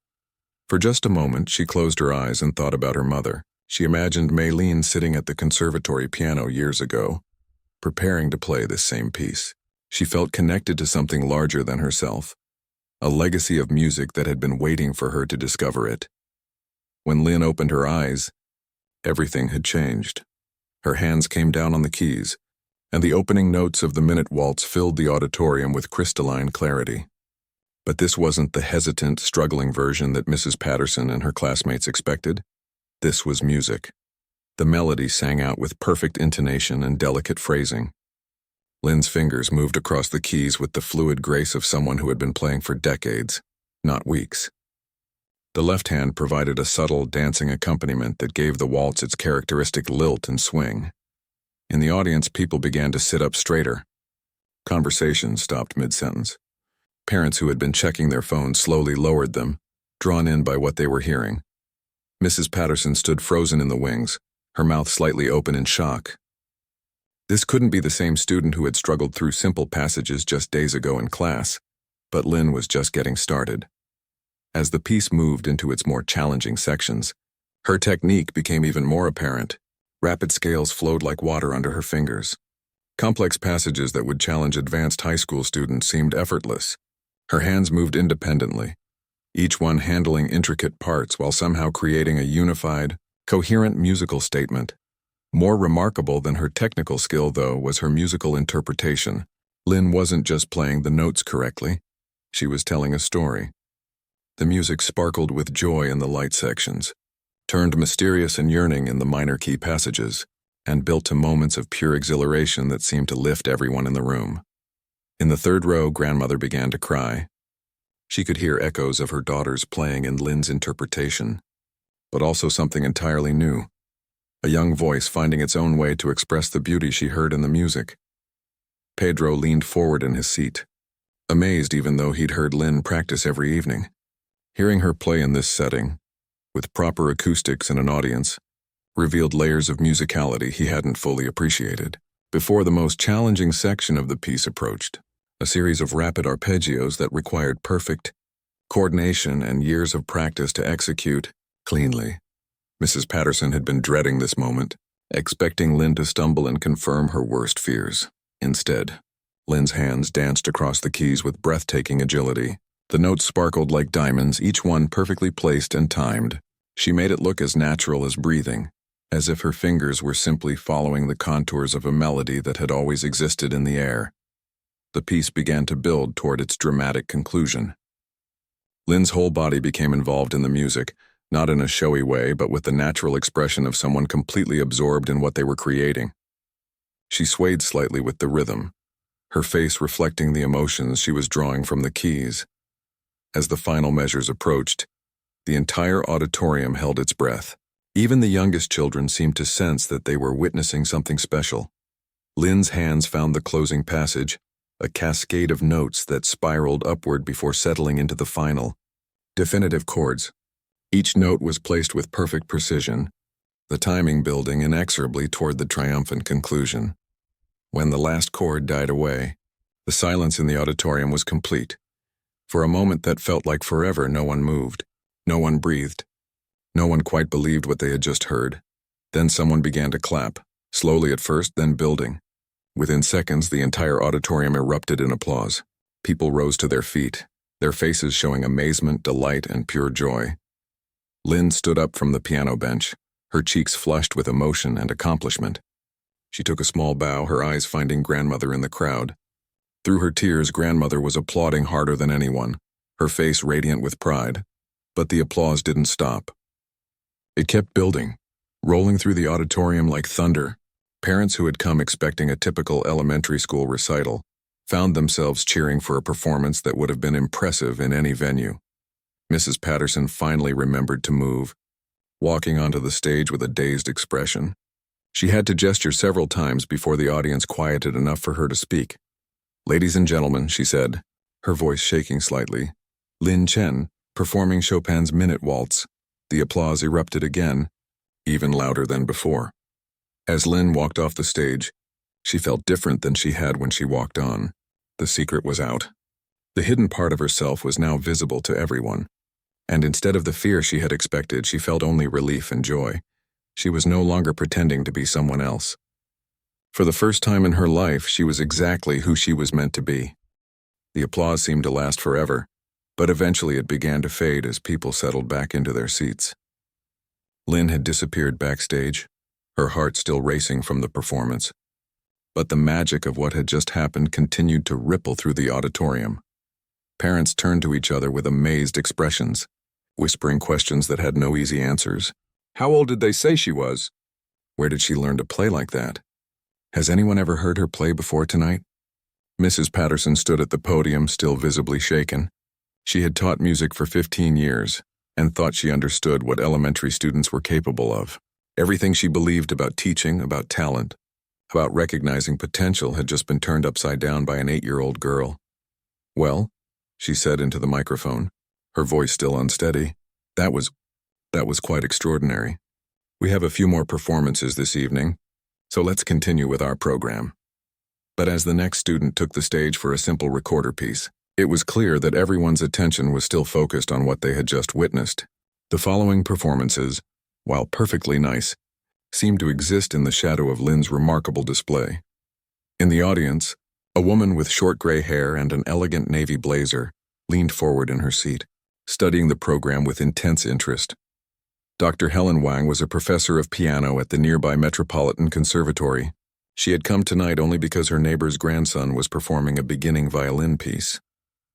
For just a moment, she closed her eyes and thought about her mother. She imagined Maylene sitting at the conservatory piano years ago, preparing to play this same piece. She felt connected to something larger than herself, a legacy of music that had been waiting for her to discover it. When Lynn opened her eyes, everything had changed. Her hands came down on the keys, and the opening notes of the Minute Waltz filled the auditorium with crystalline clarity. But this wasn't the hesitant, struggling version that Mrs. Patterson and her classmates expected. This was music. The melody sang out with perfect intonation and delicate phrasing. Lynn's fingers moved across the keys with the fluid grace of someone who had been playing for decades, not weeks. The left hand provided a subtle, dancing accompaniment that gave the waltz its characteristic lilt and swing. In the audience, people began to sit up straighter. Conversations stopped mid-sentence. Parents who had been checking their phones slowly lowered them, drawn in by what they were hearing. Mrs. Patterson stood frozen in the wings, her mouth slightly open in shock. This couldn't be the same student who had struggled through simple passages just days ago in class, but Lynn was just getting started. As the piece moved into its more challenging sections, her technique became even more apparent. Rapid scales flowed like water under her fingers. Complex passages that would challenge advanced high school students seemed effortless. Her hands moved independently, each one handling intricate parts while somehow creating a unified, coherent musical statement. More remarkable than her technical skill, though, was her musical interpretation. Lynn wasn't just playing the notes correctly, she was telling a story. The music sparkled with joy in the light sections, turned mysterious and yearning in the minor key passages, and built to moments of pure exhilaration that seemed to lift everyone in the room. In the third row, grandmother began to cry. She could hear echoes of her daughters playing in Lynn's interpretation, but also something entirely new, a young voice finding its own way to express the beauty she heard in the music. Pedro leaned forward in his seat, amazed even though he'd heard Lynn practice every evening. Hearing her play in this setting, with proper acoustics and an audience, revealed layers of musicality he hadn't fully appreciated. Before the most challenging section of the piece approached, a series of rapid arpeggios that required perfect coordination and years of practice to execute cleanly. Mrs. Patterson had been dreading this moment, expecting Lynn to stumble and confirm her worst fears. Instead, Lynn's hands danced across the keys with breathtaking agility. The notes sparkled like diamonds, each one perfectly placed and timed. She made it look as natural as breathing, as if her fingers were simply following the contours of a melody that had always existed in the air. The piece began to build toward its dramatic conclusion. Lynn's whole body became involved in the music, not in a showy way, but with the natural expression of someone completely absorbed in what they were creating. She swayed slightly with the rhythm, her face reflecting the emotions she was drawing from the keys. As the final measures approached, the entire auditorium held its breath. Even the youngest children seemed to sense that they were witnessing something special. Lynn's hands found the closing passage, a cascade of notes that spiraled upward before settling into the final, definitive chords. Each note was placed with perfect precision, the timing building inexorably toward the triumphant conclusion. When the last chord died away, the silence in the auditorium was complete. For a moment that felt like forever, no one moved, no one breathed. No one quite believed what they had just heard. Then someone began to clap, slowly at first, then building. Within seconds, the entire auditorium erupted in applause. People rose to their feet, their faces showing amazement, delight, and pure joy. Lynn stood up from the piano bench, her cheeks flushed with emotion and accomplishment. She took a small bow, her eyes finding Grandmother in the crowd. Through her tears, Grandmother was applauding harder than anyone, her face radiant with pride. But the applause didn't stop. It kept building, rolling through the auditorium like thunder. Parents who had come expecting a typical elementary school recital found themselves cheering for a performance that would have been impressive in any venue. Mrs. Patterson finally remembered to move, walking onto the stage with a dazed expression. She had to gesture several times before the audience quieted enough for her to speak. "Ladies and gentlemen," she said, her voice shaking slightly, "Lin Chen, performing Chopin's Minute Waltz." The applause erupted again, even louder than before. As Lynn walked off the stage, she felt different than she had when she walked on. The secret was out. The hidden part of herself was now visible to everyone. And instead of the fear she had expected, she felt only relief and joy. She was no longer pretending to be someone else. For the first time in her life, she was exactly who she was meant to be. The applause seemed to last forever, but eventually it began to fade as people settled back into their seats. Lynn had disappeared backstage, her heart still racing from the performance. But the magic of what had just happened continued to ripple through the auditorium. Parents turned to each other with amazed expressions, whispering questions that had no easy answers. How old did they say she was? Where did she learn to play like that? Has anyone ever heard her play before tonight? Mrs. Patterson stood at the podium, still visibly shaken. She had taught music for 15 years and thought she understood what elementary students were capable of. Everything she believed about teaching, about talent, about recognizing potential had just been turned upside down by an 8-year-old girl. "Well," she said into the microphone, her voice still unsteady, that was quite extraordinary. We have a few more performances this evening, so let's continue with our program." But as the next student took the stage for a simple recorder piece, it was clear that everyone's attention was still focused on what they had just witnessed. The following performances, while perfectly nice, seemed to exist in the shadow of Lynn's remarkable display. In the audience, a woman with short gray hair and an elegant navy blazer leaned forward in her seat, studying the program with intense interest. Dr. Helen Wang was a professor of piano at the nearby Metropolitan Conservatory. She had come tonight only because her neighbor's grandson was performing a beginning violin piece.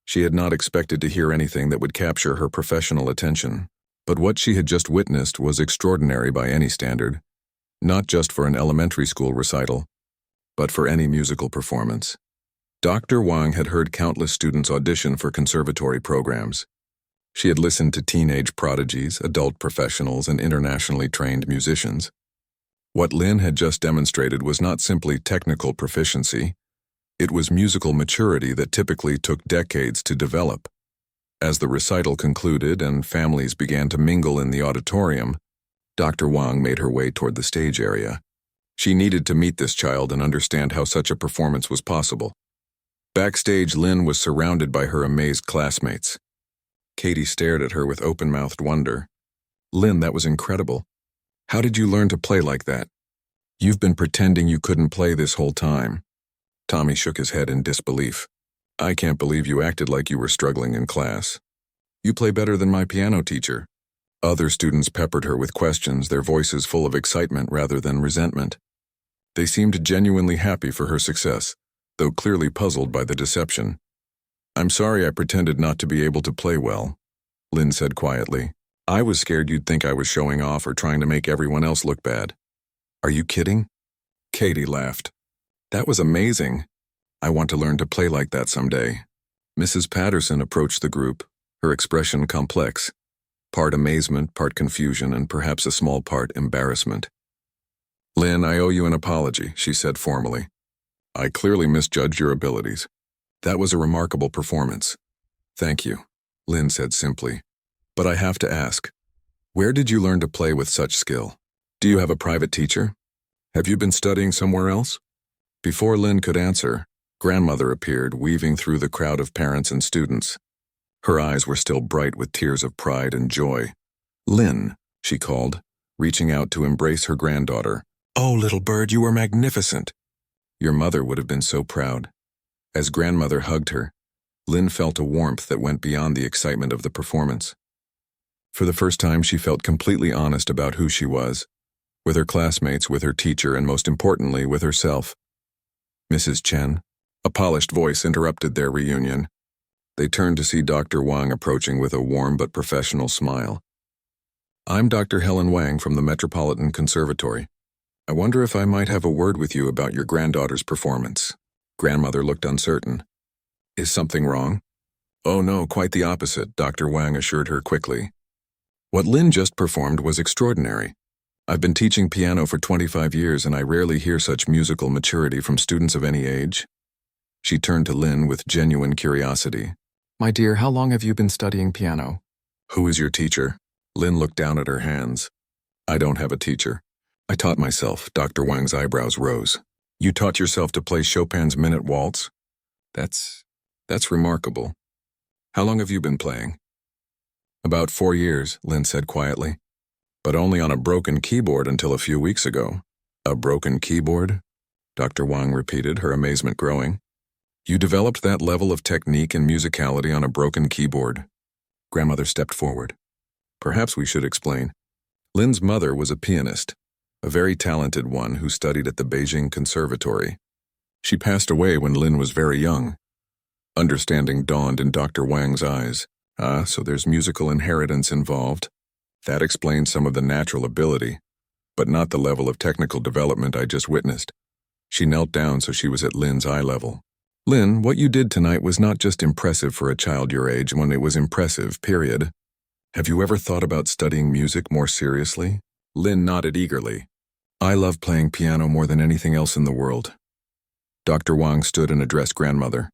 She had not expected to hear anything that would capture her professional attention, but what she had just witnessed was extraordinary by any standard, not just for an elementary school recital, but for any musical performance. Dr. Wang had heard countless students audition for conservatory programs. She had listened to teenage prodigies, adult professionals, and internationally trained musicians. What Lynn had just demonstrated was not simply technical proficiency, it was musical maturity that typically took decades to develop. As the recital concluded and families began to mingle in the auditorium, Dr. Wang made her way toward the stage area. She needed to meet this child and understand how such a performance was possible. Backstage, Lynn was surrounded by her amazed classmates. Katie stared at her with open-mouthed wonder. "Lynn, that was incredible. How did you learn to play like that? You've been pretending you couldn't play this whole time." Tommy shook his head in disbelief. "I can't believe you acted like you were struggling in class. You play better than my piano teacher." Other students peppered her with questions, their voices full of excitement rather than resentment. They seemed genuinely happy for her success, though clearly puzzled by the deception. "I'm sorry I pretended not to be able to play well," Lynn said quietly. "I was scared you'd think I was showing off or trying to make everyone else look bad." "Are you kidding?" Katie laughed. "That was amazing. I want to learn to play like that someday." Mrs. Patterson approached the group, her expression complex, part amazement, part confusion, and perhaps a small part embarrassment. "Lynn, I owe you an apology," she said formally. "I clearly misjudged your abilities. That was a remarkable performance." "Thank you," Lynn said simply. "But I have to ask, where did you learn to play with such skill? Do you have a private teacher? Have you been studying somewhere else?" Before Lynn could answer, Grandmother appeared, weaving through the crowd of parents and students. Her eyes were still bright with tears of pride and joy. "Lynn," she called, reaching out to embrace her granddaughter. "Oh, little bird, you are magnificent." Your mother would have been so proud. As Grandmother hugged her, Lynn felt a warmth that went beyond the excitement of the performance. For the first time, she felt completely honest about who she was, with her classmates, with her teacher, and most importantly, with herself. "Mrs. Chen," a polished voice interrupted their reunion. They turned to see Dr. Wang approaching with a warm but professional smile. "I'm Dr. Helen Wang from the Metropolitan Conservatory. I wonder if I might have a word with you about your granddaughter's performance." Grandmother looked uncertain. "Is something wrong?" "Oh no, quite the opposite," Dr. Wang assured her quickly. "What Lynn just performed was extraordinary. I've been teaching piano for 25 years and I rarely hear such musical maturity from students of any age." She turned to Lynn with genuine curiosity. "My dear, how long have you been studying piano?" "Who is your teacher?" Lynn looked down at her hands. "I don't have a teacher. I taught myself." Dr. Wang's eyebrows rose. "You taught yourself to play Chopin's Minute Waltz? That's remarkable. How long have you been playing?" "About 4 years," Lynn said quietly. "But only on a broken keyboard until a few weeks ago." "A broken keyboard?" Dr. Wang repeated, her amazement growing. "You developed that level of technique and musicality on a broken keyboard?" Grandmother stepped forward. "Perhaps we should explain. Lynn's mother was a pianist, a very talented one who studied at the Beijing Conservatory. She passed away when Lynn was very young." Understanding dawned in Dr. Wang's eyes. "Ah, so there's musical inheritance involved. That explains some of the natural ability, but not the level of technical development I just witnessed." She knelt down so she was at Lynn's eye level. "Lynn, what you did tonight was not just impressive for a child your age when it was impressive, period. Have you ever thought about studying music more seriously?" Lynn nodded eagerly. "I love playing piano more than anything else in the world." Dr. Wang stood and addressed Grandmother.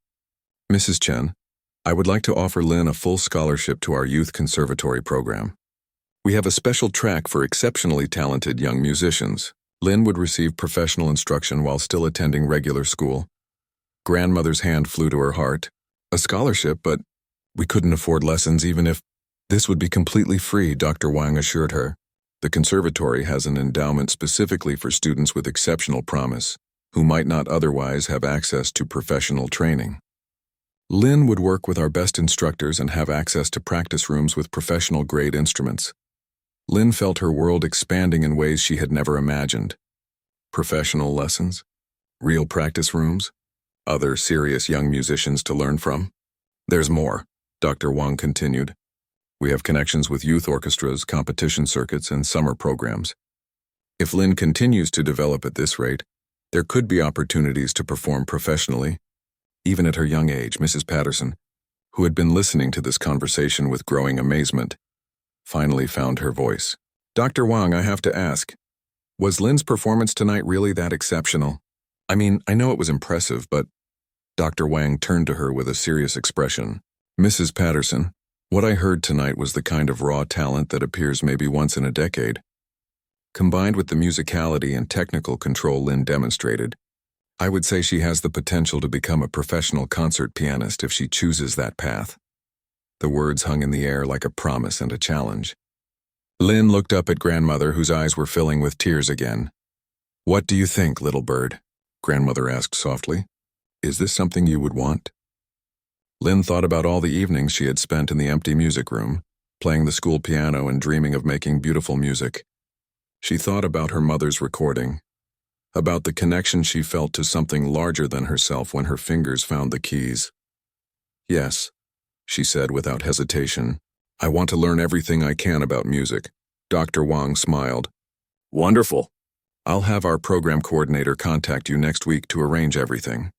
"Mrs. Chen, I would like to offer Lynn a full scholarship to our youth conservatory program. We have a special track for exceptionally talented young musicians. Lynn would receive professional instruction while still attending regular school." Grandmother's hand flew to her heart. "A scholarship, but we couldn't afford lessons even if—" "This would be completely free," Dr. Wang assured her. "The conservatory has an endowment specifically for students with exceptional promise, who might not otherwise have access to professional training. Lynn would work with our best instructors and have access to practice rooms with professional-grade instruments." Lynn felt her world expanding in ways she had never imagined. Professional lessons? Real practice rooms? Other serious young musicians to learn from? "There's more," Dr. Wang continued. "We have connections with youth orchestras, competition circuits, and summer programs. If Lynn continues to develop at this rate, there could be opportunities to perform professionally." Even at her young age, Mrs. Patterson, who had been listening to this conversation with growing amazement, finally found her voice. "Dr. Wang, I have to ask, was Lynn's performance tonight really that exceptional? I mean, I know it was impressive, but—" Dr. Wang turned to her with a serious expression. "Mrs. Patterson, what I heard tonight was the kind of raw talent that appears maybe once in a decade. Combined with the musicality and technical control Lynn demonstrated, I would say she has the potential to become a professional concert pianist if she chooses that path." The words hung in the air like a promise and a challenge. Lynn looked up at Grandmother, whose eyes were filling with tears again. "What do you think, little bird?" Grandmother asked softly. "Is this something you would want?" Lynn thought about all the evenings she had spent in the empty music room, playing the school piano and dreaming of making beautiful music. She thought about her mother's recording, about the connection she felt to something larger than herself when her fingers found the keys. "Yes," she said without hesitation. "I want to learn everything I can about music." Dr. Wang smiled. "Wonderful. I'll have our program coordinator contact you next week to arrange everything."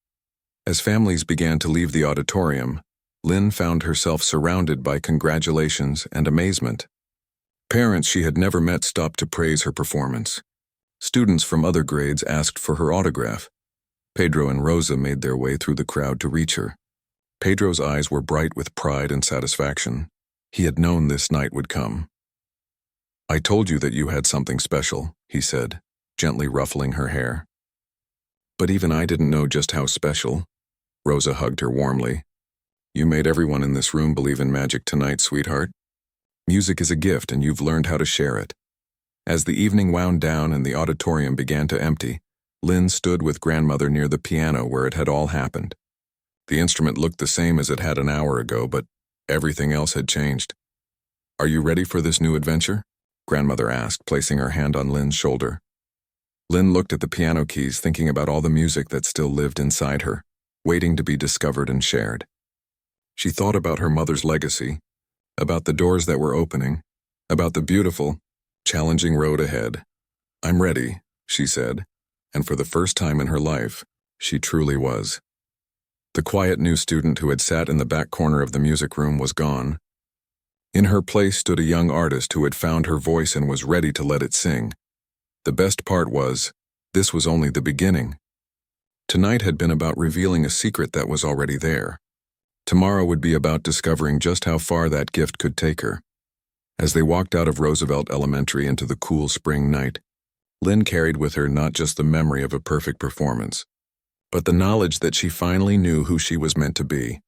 As families began to leave the auditorium, Lynn found herself surrounded by congratulations and amazement. Parents she had never met stopped to praise her performance. Students from other grades asked for her autograph. Pedro and Rosa made their way through the crowd to reach her. Pedro's eyes were bright with pride and satisfaction. He had known this night would come. "I told you that you had something special," he said, gently ruffling her hair. "But even I didn't know just how special." Rosa hugged her warmly. "You made everyone in this room believe in magic tonight, sweetheart. Music is a gift, and you've learned how to share it." As the evening wound down and the auditorium began to empty, Lynn stood with grandmother near the piano where it had all happened. The instrument looked the same as it had an hour ago, but everything else had changed. "Are you ready for this new adventure?" grandmother asked, placing her hand on Lynn's shoulder. Lynn looked at the piano keys, thinking about all the music that still lived inside her, waiting to be discovered and shared. She thought about her mother's legacy, about the doors that were opening, about the beautiful, challenging road ahead. "I'm ready," she said, and for the first time in her life, she truly was. The quiet new student who had sat in the back corner of the music room was gone. In her place stood a young artist who had found her voice and was ready to let it sing. The best part was, this was only the beginning. Tonight had been about revealing a secret that was already there. Tomorrow would be about discovering just how far that gift could take her. As they walked out of Roosevelt Elementary into the cool spring night, Lynn carried with her not just the memory of a perfect performance, but the knowledge that she finally knew who she was meant to be.